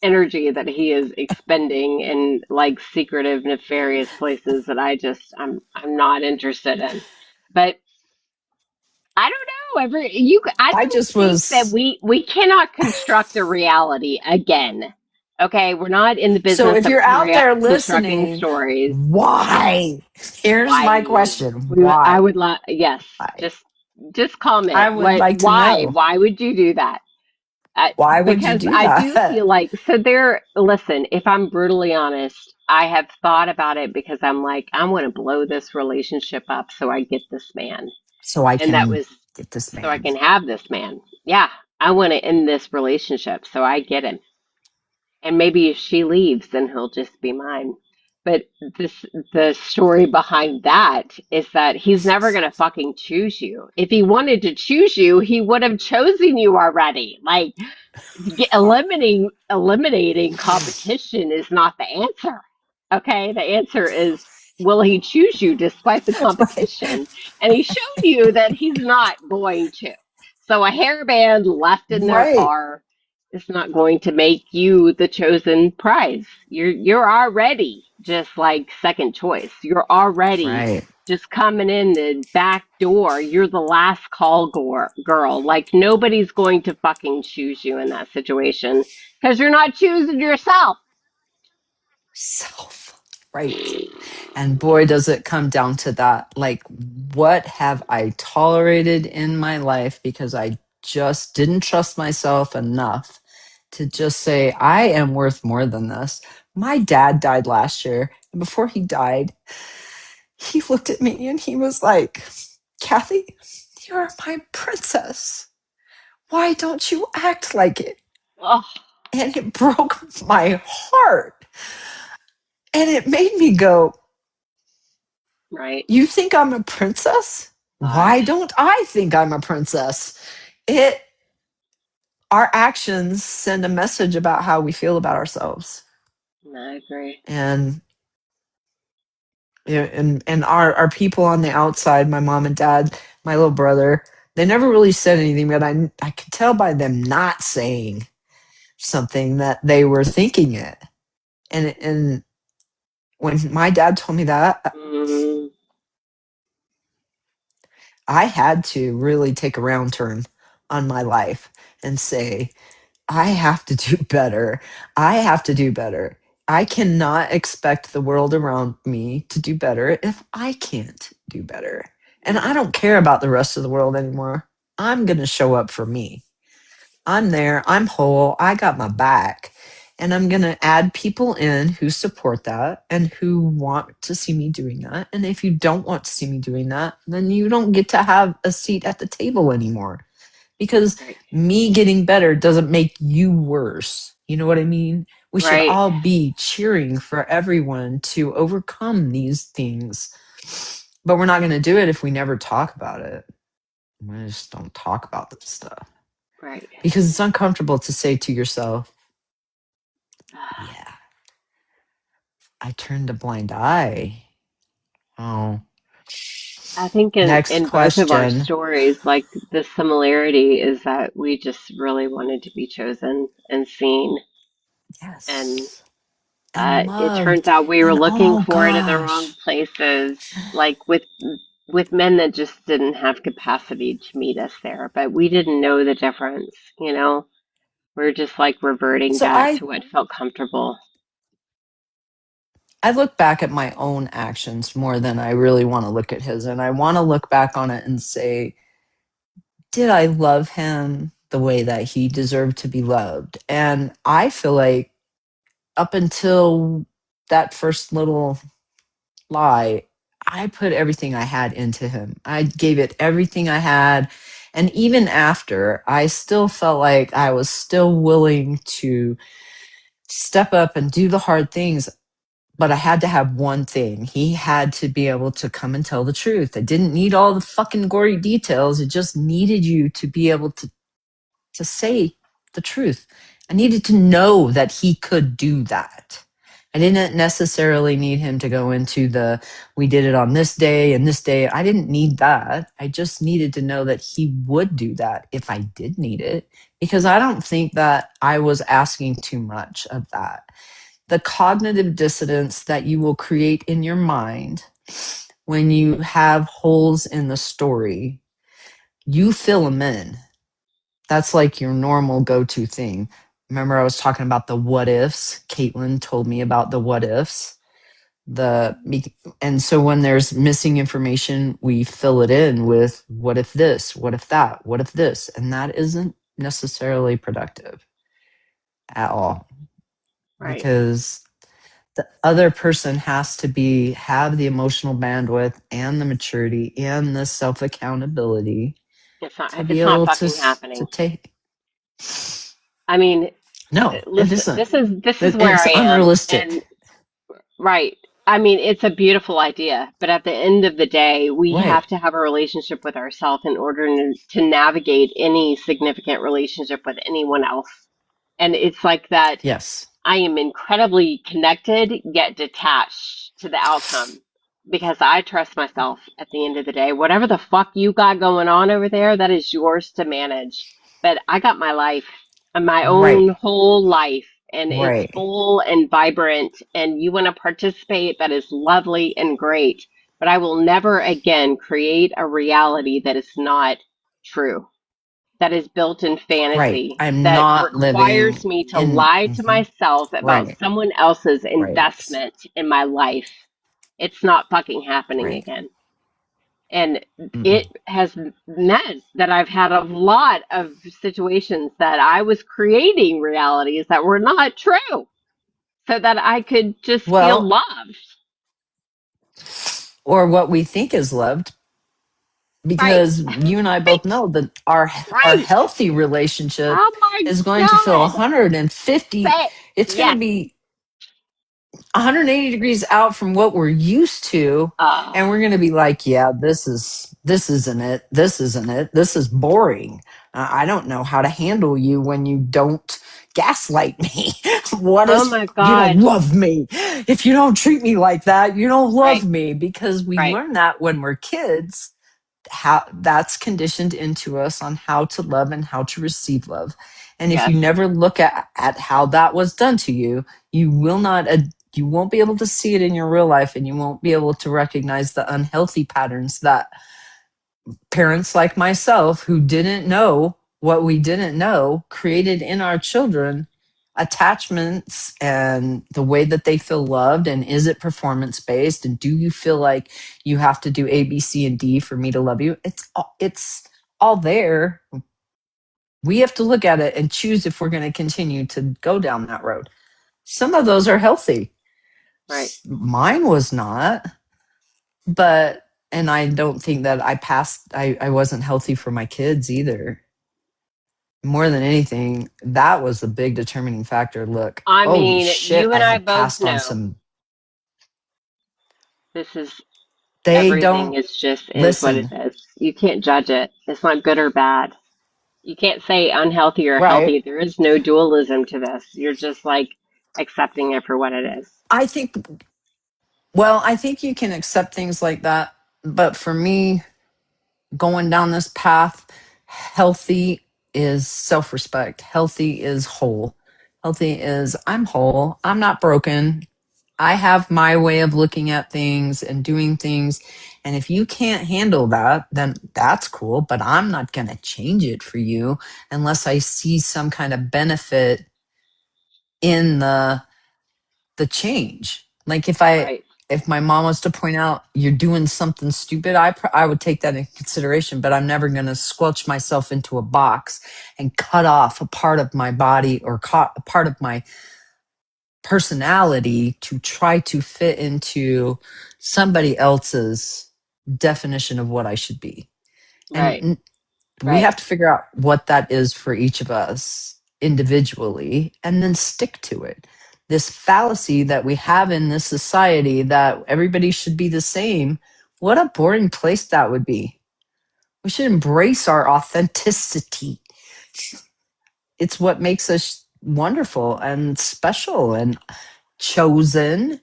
energy that he is expending in like secretive, nefarious places that I'm not interested in. But I don't know. I I don't just think that was, we cannot construct a reality again. Okay, we're not in the so business if of you're out there constructing listening, stories. why? Here's my Why? question. I Why? would like, yes, Why? just comment. I would What? like to Why? know. Why would you do that? Why would you Because do I do that? feel like, so there, listen, if I'm brutally honest, I have thought about it because I'm like, I want to blow this relationship up so I get this man. So I And that can was get this so I man. can have this man. Yeah, I want to end this relationship so I get him. And maybe if she leaves, then he'll just be mine. But this the story behind that is that he's never gonna fucking choose you. If he wanted to choose you, he would have chosen you already. Like eliminating competition is not the answer. Okay, the answer is will he choose you despite the Right. competition? And he showed you that he's not going to. So a hairband left in their Right. car is not going to make you the chosen prize. You're already just like second choice. You're already Right. just coming in the back door. You're the last call girl. Like nobody's going to fucking choose you in that situation because you're not choosing yourself. Self. Right. And boy, does it come down to that. Like, what have I tolerated in my life because I just didn't trust myself enough to just say, I am worth more than this. My dad died last year. And before he died, he looked at me and he was like, Kathie, you're my princess. Why don't you act like it? Oh, And it broke my heart. And it made me go, right. you think I'm a princess? God, Why don't I think I'm a princess? It Our actions send a message about how we feel about ourselves. I agree. And and our people on the outside, my mom and dad, my little brother, they never really said anything, but I could tell by them not saying something that they were thinking it. And when my dad told me that, Mm, I had to really take a round turn on my life and say, I have to do better. I have to do better. I cannot expect the world around me to do better if I can't do better. And I no, don't care about the rest of the world anymore. I'm going to show up for me. I'm there. I'm whole. I got my back. And I'm going to add people in who support that and who want to see me doing that. And if you don't want to see me doing that, then you don't get to have a seat at the table anymore, because right, me getting better doesn't make you worse. You know what I mean? We should right, all be cheering for everyone to overcome these things. But we're not going to do it if we never talk about it. We just don't talk about this stuff right. because it's uncomfortable to say to yourself, yeah, I turned a blind eye. Oh, I think next in both of our question. stories, like the similarity is that we just really wanted to be chosen and seen, and Yes. And it turns loved. out we were And looking oh for it in the wrong gosh. places, like with men that just didn't have capacity to meet us there, but we didn't know the difference, you know? We're just like reverting So back I to what felt comfortable. I look back at my own actions more than I really want to look at his. And I want to look back on it and say, did I love him the way that he deserved to be loved? And I feel like up until that first little lie, I put everything I had into him. I gave it everything I had. And even after, I still felt like I was still willing to step up and do the hard things, but I had to have one thing. He had to be able to come and tell the truth. I didn't need all the fucking gory details. It just needed you to be able to say the truth. I needed to know that he could do that. I didn't necessarily need him to go into the we did it on this day and this day. I didn't need that. I just needed to know that he would do that if I did need it, because I don't think that I was asking too much of that. The cognitive dissonance that you will create in your mind when you have holes in the story, you fill them in. That's like your normal go to thing. Remember, I was talking about the what ifs? Caitlin told me about the what ifs. The and so when there's missing information, we fill it in with what if this, what if that, what if this, and that isn't necessarily productive at all, Right. because the other person has to be have the emotional bandwidth and the maturity and the self accountability to be It's not able fucking to happening. take. I mean, No, it listen, isn't. this is where It's I am, unrealistic. and right. I mean, it's a beautiful idea, but at the end of the day, we Right. have to have a relationship with ourselves in order to navigate any significant relationship with anyone else. And it's like that Yes. I am incredibly connected yet detached to the outcome because I trust myself at the end of the day. Whatever the fuck you got going on over there, that is yours to manage. But I got my life and my Right. own whole life, and it's Right. full and vibrant. And you want to participate, that is lovely and great. But I will never again create a reality that is not true, that is built in Right. fantasy, I'm that not living requires me to in. lie to Mhm. myself about Right. someone else's Right. investment in my life. It's not fucking happening Right. again. And Mm-mm. it has meant that I've had a lot of situations that I was creating realities that were not true so that I could just feel Well, loved. or what we think is loved, Right. because you and I both Right. know that our Right. healthy relationship Oh my is going to feel God. 150. Say, It's going to yes. be 180 degrees out from what we're used to, Oh, and we're going to be like, yeah, this isn't it, this is boring. I don't know how to handle you when you don't gaslight me. What oh is, my you don't God. love me if you don't treat me like that, you don't love Right. me, because we Right. learn that when we're kids, how that's conditioned into us on how to love and how to receive love. And if you Yes. never look at how that was done to you, you will not you won't be able to see it in your real life, and you won't be able to recognize the unhealthy patterns that parents like myself, who didn't know what we didn't know, created in our children, attachments and the way that they feel loved. And is it performance based, and do you feel like you have to do A, B, C, and D for me to love you? It's all there. We have to look at it and choose if we're going to continue to go down that road. Some of those are healthy. Right. Mine was not, but, and I don't think that I wasn't healthy for my kids either. More than anything, that was the big determining factor. Look, I holy mean, shit, you I and I had both passed on know some. this is They everything don't is just is what it listen. is. You can't judge it. It's not good or bad. You can't say unhealthy or Right. healthy. There is no dualism to this. You're just like accepting it for what it is. I think, well, I think you can accept things like that. But for me, going down this path, healthy is self respect, healthy is whole. Healthy is I'm whole, I'm not broken. I have my way of looking at things and doing things. And if you can't handle that, then that's cool, but I'm not going to change it for you unless I see some kind of benefit in the change. Like Right. if my mom was to point out you're doing something stupid, I would take that in consideration, but I'm never going to squelch myself into a box and cut off a part of my body or a part of my personality to try to fit into somebody else's definition of what I should be. Right. And we Right. have to figure out what that is for each of us individually and then stick to it. This fallacy that we have in this society that everybody should be the same, what a boring place that would be. We should embrace our authenticity. It's what makes us wonderful and special and chosen.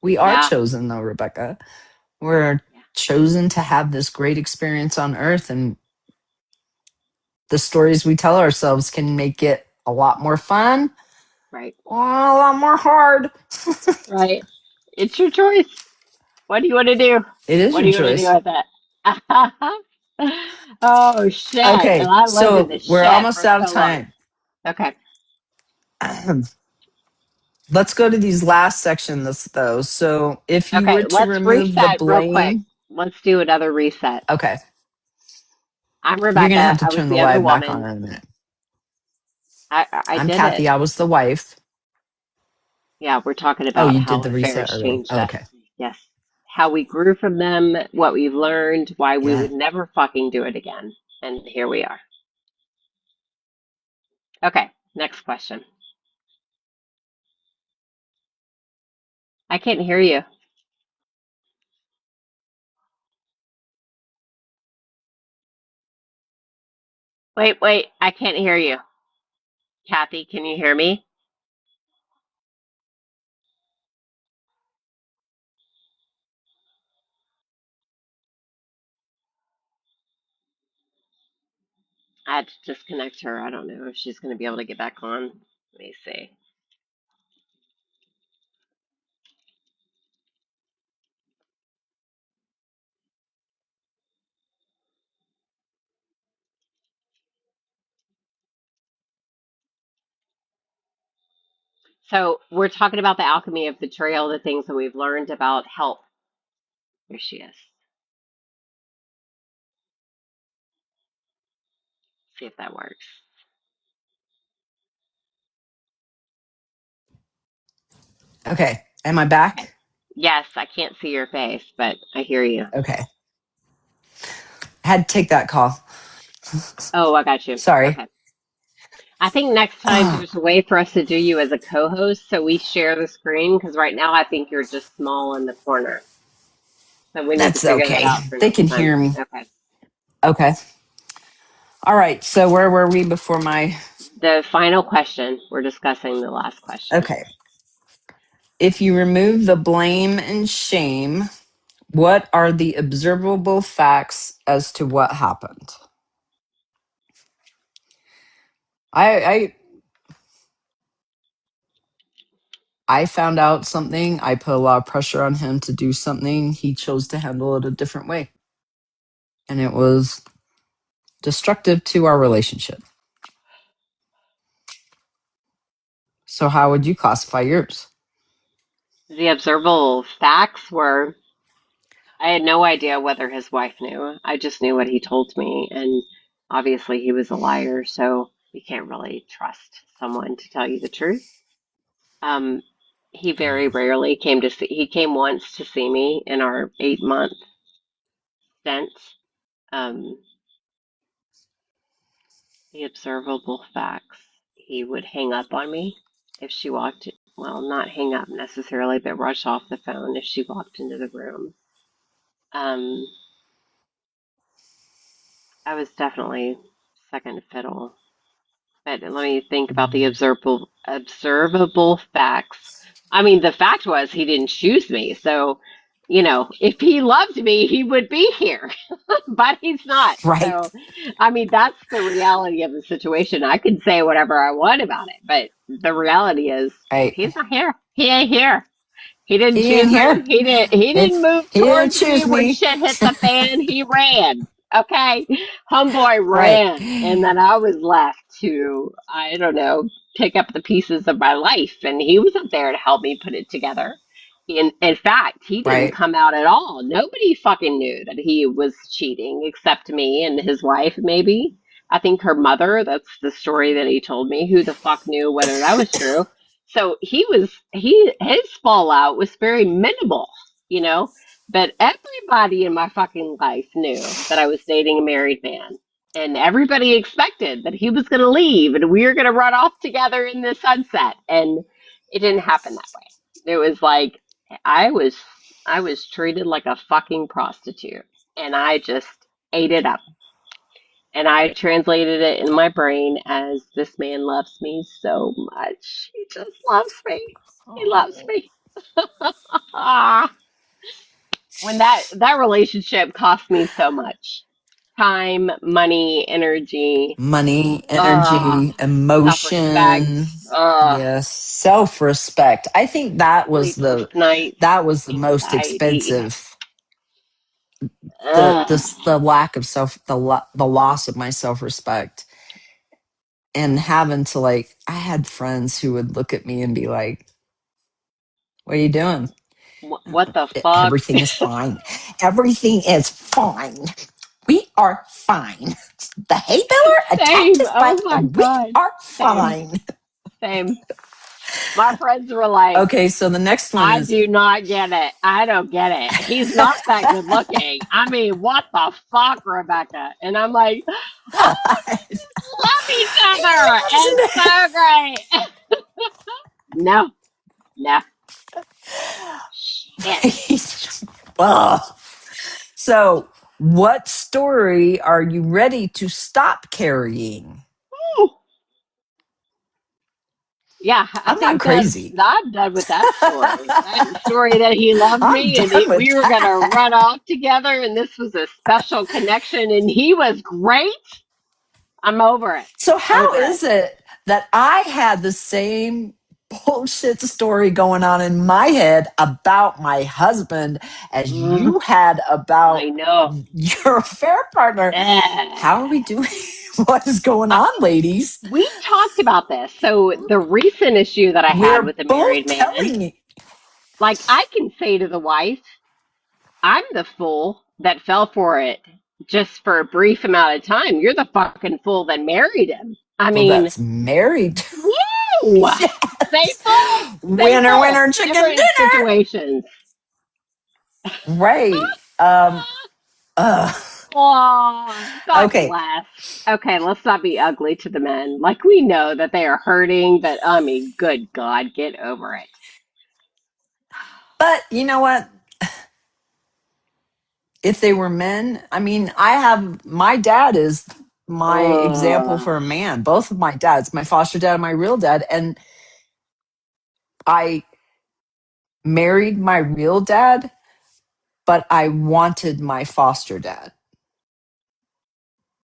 We are Yeah. chosen, though, Rebekah. We're Yeah. chosen to have this great experience on earth, and the stories we tell ourselves can make it a lot more fun, Right. or a lot more hard. Right. It's your choice. What do you want to do? It is What do your you want to do choice. with it? Oh shit. And Okay, I lived in the so we're shit almost for out of so long. time. Okay. Let's go to these last sections, though. So if you Okay. were to Let's remove the reset real quick. blame, Let's do another reset. okay, I'm you're going to Rebecca. have to I was turn the the other live back on woman. in a minute. I I'm did it. Kathie. I was the wife. Yeah, we're talking Oh, about you how did the reset affairs already. changed Oh, us. okay. Yes. How we grew from them, what we've learned, why we Yeah. would never fucking do it again. And here we are. Okay, next question. I can't hear you. Wait, wait, I can't hear you. Kathie, can you hear me? I had to disconnect her. I don't know if she's going to be able to get back on. Let me see. So we're talking about the alchemy of betrayal, the things that we've learned about help. Here she is. See if that works. Okay. Am I Okay. back? Yes, I can't see your face, but I hear you. Okay. Had to take that call. Oh, I got you. Sorry. Okay. I think next time Oh, there's a way for us to do you as a co-host so we share the screen because right now I think you're just small in the corner. So we need to that's figure that okay. out for They next can time. hear me. Okay. Okay. All right. So where were we before my. The final question. We're discussing the last question. Okay. If you remove the blame and shame, what are the observable facts as to what happened? I I found out something. I put a lot of pressure on him to do something. He chose to handle it a different way. And it was destructive to our relationship. So, how would you classify yours? The observable facts were I had no idea whether his wife knew. I just knew what he told me, and obviously he was a liar, so you can't really trust someone to tell you the truth. Um, he very rarely came to see. He came once to see me in our 8 month stint. Um, the observable facts. He would hang up on me if she walked. Well, not hang up necessarily, but rush off the phone if she walked into the room. Um, I was definitely second fiddle. But let me think about the observable facts. I mean, the fact was he didn't choose me. So, if he loved me, he would be here, but he's not. Right. So, I mean, that's the reality of the situation. I could say whatever I want about it, but the reality is Right. he's not here. He ain't here. He didn't He ain't choose me. here. He didn't If move he didn't towards me choose when me. shit hit the fan. He ran. Okay. Homeboy Right. ran. And then I was left to, I don't know, pick up the pieces of my life. And he wasn't there to help me put it together. In fact, he didn't Right. come out at all. Nobody fucking knew that he was cheating except me and his wife, maybe. I think her mother, that's the story that he told me. Who the fuck knew whether that was true? So his fallout was very minimal. But everybody in my fucking life knew that I was dating a married man. And everybody expected that he was going to leave and we were going to run off together in the sunset. And it didn't happen that way. It was like I was I was treated like a fucking prostitute and I just ate it up. And I translated it in my brain as this man loves me so much. He just loves me. He loves Oh. me. Ah, when that relationship cost me so much time, money, energy, Money, uh, energy, self-respect, emotion. Yes, self-respect. I think sleepless nights, that was the most anxiety. expensive. Ugh. The lack of the loss of my self-respect, and having to, like, I had friends who would look at me and be like, "What are you doing?" What the fuck? Everything is fine. Everything is fine. We are fine. The hay baler attacked Same. his Oh butt my and we God. are Same. fine. Same. My friends were like, Okay, so the next one I is do not get it. I don't get it. He's not that good looking. I mean, what the fuck, Rebekah? And I'm like, oh, we just love each he other. loves It's me. so great. No, no. pissed. Ugh. So, what story are you ready to stop carrying? Ooh. Yeah, I I'm not think that's, crazy. I'm done with that story. That story that he loved I'm me and done with we were going to that. run off together and this was a special connection and he was great. I'm over it. So, how Over it. is it that I had the same bullshit story going on in my head about my husband as Mm, you had about I know. your affair partner? How are we Eh. doing? What is going I, on, ladies? we talked about this. So the recent issue that I had We're with a both married man, telling you. like I can say to the wife, I'm the fool that fell for it just for a brief amount of time. You're the fucking fool that married him. I Well, mean, that's married. woo! Same Yes. fool, same Winner, fool, winner, chicken different dinner. situations. Right. Uh, Oh, God okay. bless. Okay, let's not be ugly to the men. Like we know that they are hurting, but I mean, good God, get over it. But you know what? If they were men, I mean, I have my dad is my example Ugh. for a man. Both of my dads, my foster dad and my real dad. And I married my real dad, but I wanted my foster dad.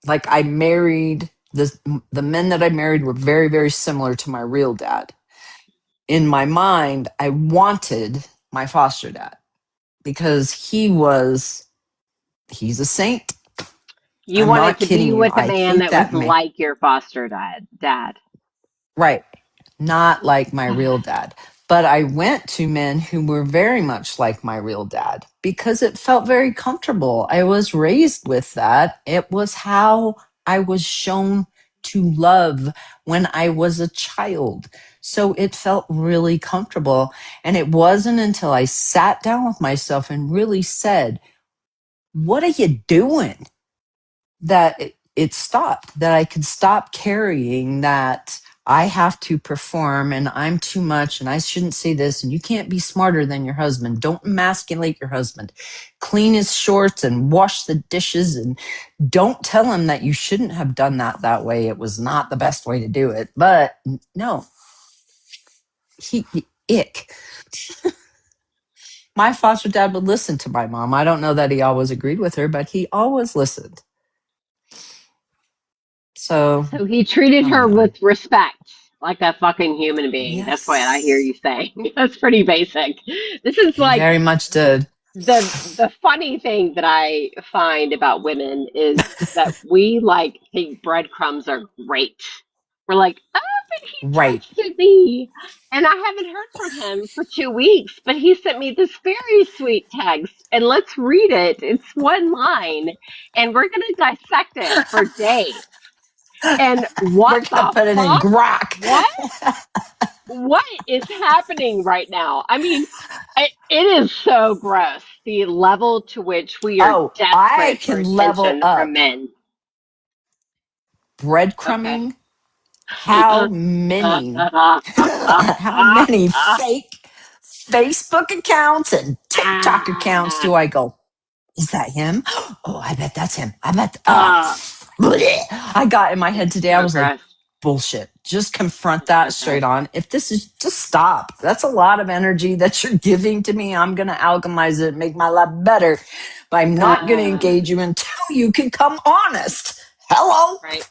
Like I married the men that I married were very, very similar to my real dad. In my mind, I wanted my foster dad because he's a saint. You I'm wanted not to be kidding you. with a I man think that was that man. like your foster dad. Right. Not like my real dad. But I went to men who were very much like my real dad because it felt very comfortable. I was raised with that. It was how I was shown to love when I was a child. So it felt really comfortable. And it wasn't until I sat down with myself and really said, what are you doing? That it stopped, that I could stop carrying that I have to perform and I'm too much and I shouldn't say this and you can't be smarter than your husband. Don't emasculate your husband. Clean his shorts and wash the dishes and don't tell him that you shouldn't have done that way. It was not the best way to do it. But no, he ick. My foster dad would listen to my mom. I don't know that he always agreed with her, but he always listened. So So he treated I don't her know. with respect, like a fucking human being. That's what I hear Yes. you saying. That's pretty basic. This is He like very much did. the funny thing that I find about women is that we like think breadcrumbs are great. We're like, oh, but Right. he texted me, and I haven't heard from him for 2 weeks, but he sent me this very sweet text, and let's read it. It's one line, and we're gonna dissect it for days. And what We're going to the put it in fuck? grok. What? What is happening right now? I mean, it is so gross, the level to which we are Oh, I desperate for can level attention from up. men. Okay. Breadcrumbing. How many fake Facebook accounts and TikTok accounts do I go? Is that him? Oh, I bet that's him. I bet. I got in my head It's today. I so was like, gross. bullshit. Just confront It's so that gross. straight on. If this is just stop. That's a lot of energy that you're giving to me. I'm going to alchemize it, make my life better. But I'm not going to Uh, engage you until you can come honest. Hello. right.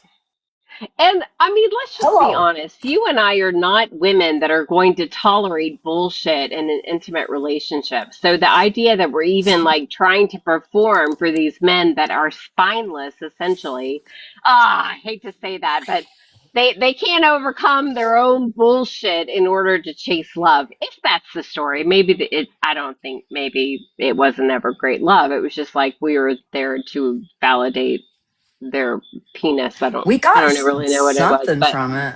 And I mean, let's just be Hello. honest. You and I are not women that are going to tolerate bullshit in an intimate relationship. So the idea that we're even like trying to perform for these men that are spineless, essentially, I hate to say that, but they can't overcome their own bullshit in order to chase love. If that's the story, maybe I don't think maybe it wasn't ever great love. It was just like we were there to validate their penis. We I got don't really know what it was, something but from it.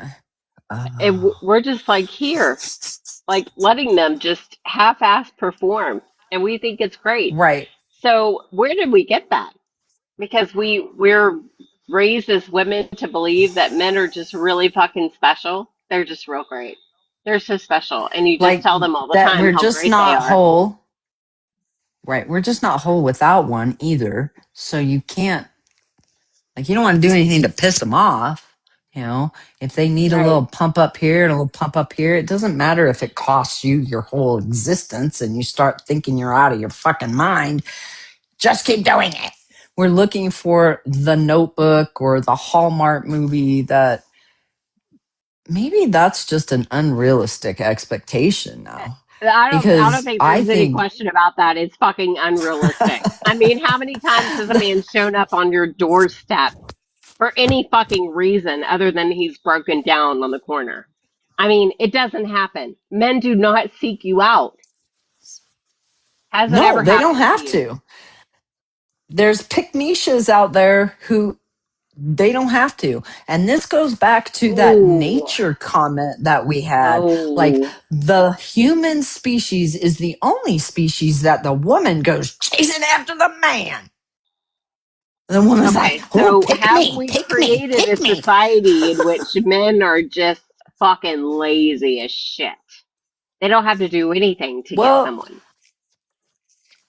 we're just like here, like letting them just half-ass perform, and we think it's great. Right. So where did we get that? Because we're raised as women to believe that men are just really fucking special. They're just real great. They're so special, and you just Like tell them all the that time we're how just great they not are. whole. right. We're just not whole without one either. So you can't, like, you don't want to do anything to piss them off. You know, if they need a Right. little pump up here and a little pump up here, it doesn't matter if it costs you your whole existence and you start thinking you're out of your fucking mind. Just keep doing it. We're looking for the Notebook or the Hallmark movie that maybe that's just an unrealistic expectation now. I don't Because think I there's any think, question about that. It's fucking unrealistic. I mean, how many times has a man shown up on your doorstep for any fucking reason other than he's broken down on the corner? I mean, it doesn't happen. Men do not seek you out. Has it no, ever they don't happened to have you? to. There's pick niches out there who they don't have to. And this goes back to that Ooh, nature comment that we had. Like, no. the human species is the only species that the woman goes chasing after the man. The woman's like, Okay, oh, so have we pick me, created a pick me. society in which men are just fucking lazy as shit? They don't have to do anything to get Well, someone.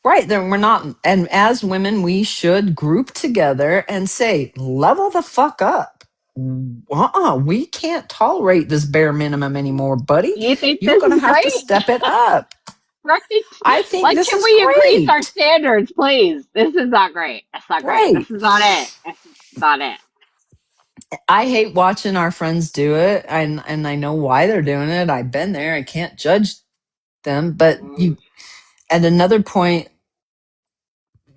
right, then we're not. And as women, we should group together and say, level the fuck up. We can't tolerate this bare minimum anymore, buddy. You think You're this going to is have to great? step it up. Right? I think Like, this can is we increase our great. standards, please? This is not great. That's not great. This Right. is not it. This is not it. I hate watching our friends do it, and I know why they're doing it. I've been there. I can't judge them, but Mm, you. At another point,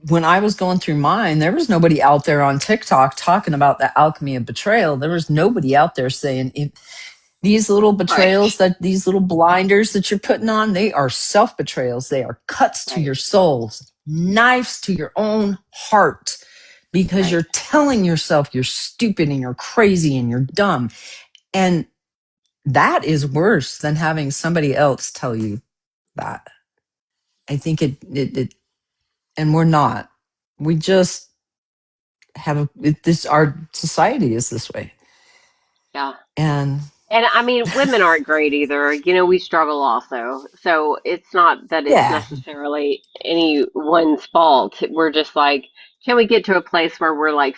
when I was going through mine, there was nobody out there on TikTok talking about the alchemy of betrayal. There was nobody out there saying if these little right, betrayals, that these little blinders that you're putting on, they are self betrayals. They are cuts to right, your souls, knives to your own heart, because right. you're telling yourself you're stupid and you're crazy and you're dumb. And that is worse than having somebody else tell you that. I think it and we're not. We just this our society is this way. Yeah. And And I mean, women aren't great either. You know, we struggle also. So it's not that it's yeah, necessarily anyone's fault. We're just like, can we get to a place where we're like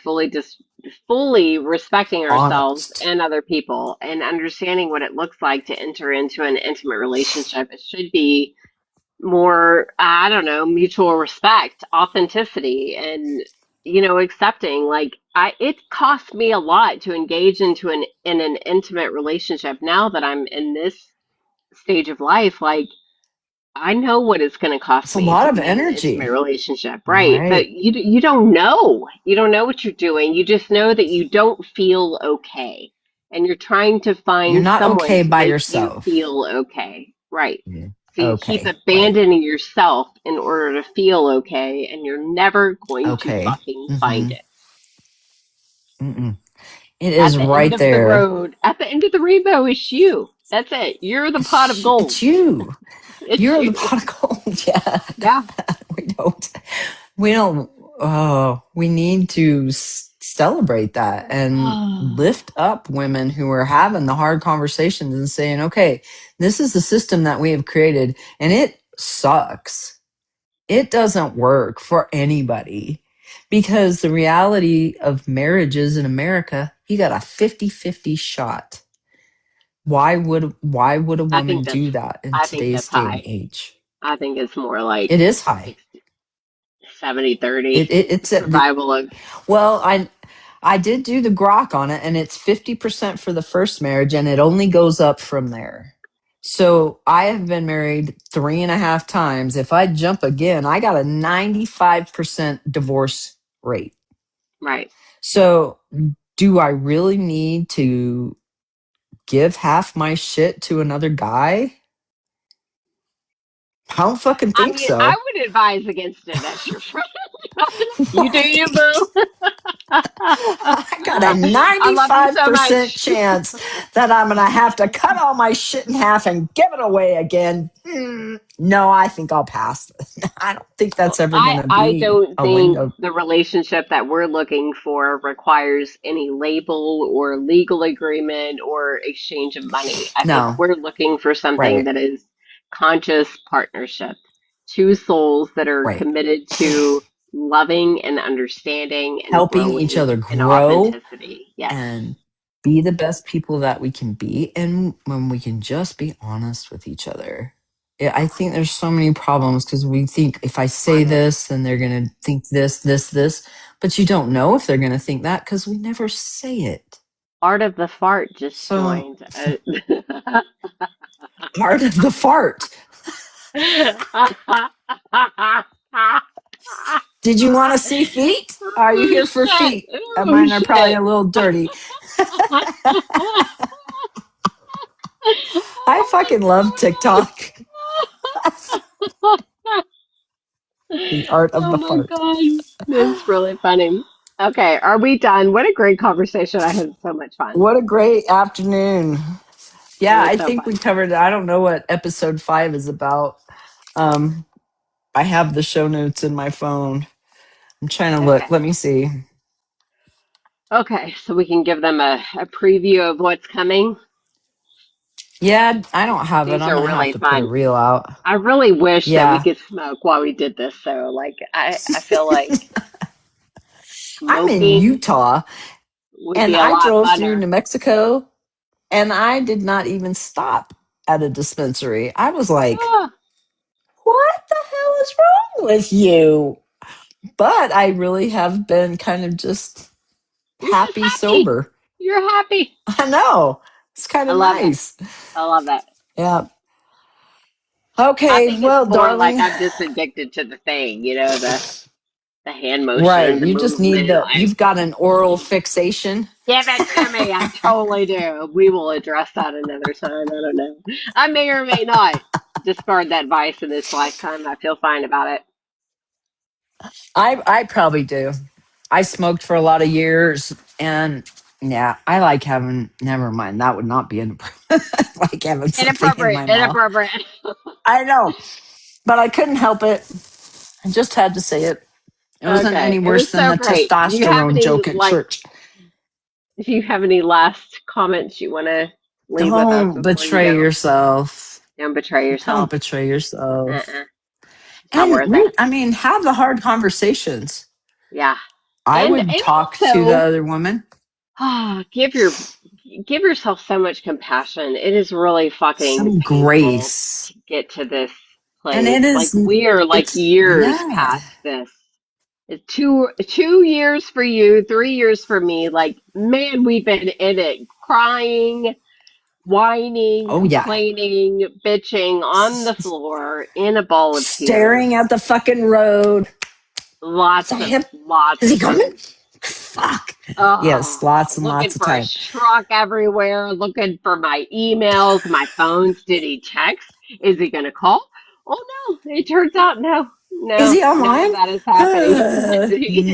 fully respecting ourselves honest. and other people and understanding what it looks like to enter into an intimate relationship? It should be more, I don't know, mutual respect, authenticity, and accepting. Like it cost me a lot to engage into an intimate relationship. Now that I'm in this stage of life, like I know what it's going to cost It's a me lot to of be in an intimate energy. relationship, right? But Right. you don't know. You don't know what you're doing. You just know that you don't feel okay, and you're trying to You're find not someone okay to by make you yourself. feel okay, right? Yeah. So you keep Okay. Right. abandoning yourself in order to feel okay, and you're never going to Okay. fucking find Mm-hmm. it. Mm-mm. It At is the end right of the there. road, at the end of the rainbow is you. That's it. You're the pot of It's gold. you. It's You're the you. pot of gold. Yeah. Yeah. we don't. We don't. Oh, we need to celebrate that and lift up women who are having the hard conversations and saying, okay, this is the system that we have created and it sucks. It doesn't work for anybody because the reality of marriages in America, you got a 50-50 shot. Why would a I woman think that's do that in I think today's that's day and high. age? I think it's more like It is high. 60, 70, It, 30 it it's at the survival of well, I did do the grok on it, and it's 50% for the first marriage, and it only goes up from there. So I have been married 3.5 times. If I jump again, I got a 95% divorce rate. right. So do I really need to give half my shit to another guy? I don't fucking I think mean, I so. would advise against it as your friend. You do you, boo. I got a I love you so 95% much. chance that I'm going to have to cut all my shit in half and give it away again. No, I think I'll pass. I don't think that's ever going to I be don't a think window. the relationship that we're looking for requires any label or legal agreement or exchange of money. I think No, we're looking for something right. that is conscious partnership. two souls that are Right. committed to loving and understanding and Helping each growing other in grow authenticity. Yes. and be the best people that we can be. And when we can just be honest with each other. I think there's so many problems because we think if I say On it. this, then they're going to think this. But you don't know if they're going to think that because we never say it. Art of the Fart just So, joined. art of the fart. Did you want to see feet? Are you Oh here for shit! feet? Oh Mine are probably shit! a little dirty. I Oh fucking love TikTok. my god! The art of Oh the my fart. god! That's really funny. Okay, are we done? What a great conversation! I had so much fun. What a great afternoon. It Yeah, was I so think we fun. covered it. I don't know what episode 5 is about. Um, I have the show notes in my phone. I'm trying to look. Okay. Let me see. Okay, so we can give them a preview of what's coming. Yeah, I don't have it. These I'm are going to have really to put a fun. reel out. I really wish that we Yeah. could smoke while we did this. So, like, I feel like I'm in smoking Utah would and be a I lot drove through funner. New Mexico and I did not even stop at a dispensary. I was like, Oh, what the hell is wrong with you? But I really have been kind of just you're just happy happy. sober. You're happy. I know. It's kind I of love it. nice. I love it. Yeah. I Okay. think it's Well, more like darling. I'm just addicted to the thing, the hand Right. motion, the You just need movement. Like, you've got an oral fixation. give it to me. I totally do. We will address that another time. I don't know. I may or may not discard that vice in this lifetime. I feel fine about it. I probably do. I smoked for a lot of years and yeah, I like having, never mind. That would not be an, like having something in Inappropriate. my mouth. Inappropriate. I know, but I couldn't help it. I just had to say it. It wasn't Okay. any It worse was than so the great. testosterone joke at church. Do you have any last comments you want to leave with us Don't before you betray go? yourself. Don't betray Don't yourself. betray yourself. Uh-uh. It's not And worth it. I mean, have the hard conversations. Yeah. I And would talk to the also, other woman. give yourself so much compassion. It is really fucking Some painful grace. to get to this And place. it Like is, we are like it's, years yeah. past this. It's two years for you, 3 years for me. Like, man, we've been in it, crying, whining, Oh, yeah. complaining, bitching on the floor in a ball of tears. Staring at the fucking road. Is Lots that of him? Is lots he of coming? times. Fuck. Yes, Oh, lots and looking lots of for a time. truck everywhere, looking for my emails, my phones. Did he text? Is he gonna call? Oh no, it turns out Is he none of online? that is happening.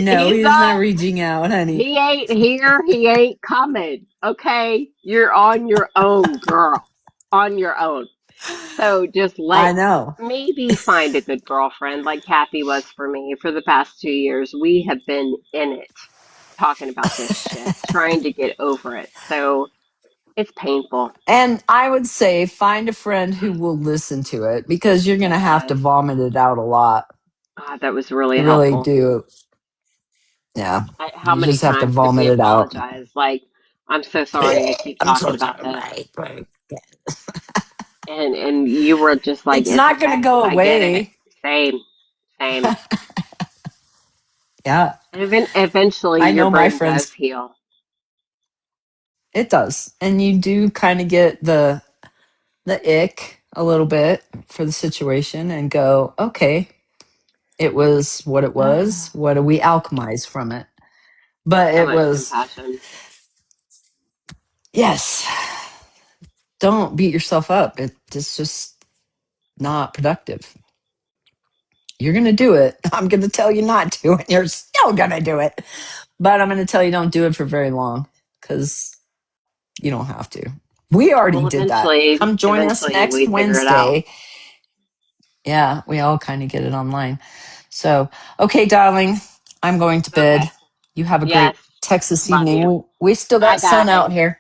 No, He's he's not reaching out, honey. he ain't here, he ain't coming. Okay? You're on your own, girl. On your own. So just I like know. maybe find a good girlfriend like Kathie was for me for the past 2 years. We have been in it talking about this shit, trying to get over it. So it's painful. And I would say find a friend who will listen to it because you're going to have to Yes. vomit it out a lot. God, that was really You really helpful. do. Yeah. How You many just have to times did we vomit it out. apologize? Like, I'm so sorry I keep I'm talking so about sorry. this. Right. And you were just like, It's it's not going to okay. go I get it. away. Same, same. Yeah. And eventually I your know my brain does friends. heal. It does. And you do kind of get the ick a little bit for the situation and go, okay, it was what it was. What do we alchemize from it? But So it much was, compassion. yes, don't beat yourself up. It's just not productive. You're going to do it. I'm going to tell you not to, and you're still going to do it. But I'm going to tell you don't do it for very long because you don't have to. We already Well, did that. Come join us eventually next we figure it out. Wednesday. Yeah, we all kind of get it online. So, okay, darling, I'm going to Okay. bed. You have a Yes. great Texas Love evening. you. We still Bye, got sun out guys. here.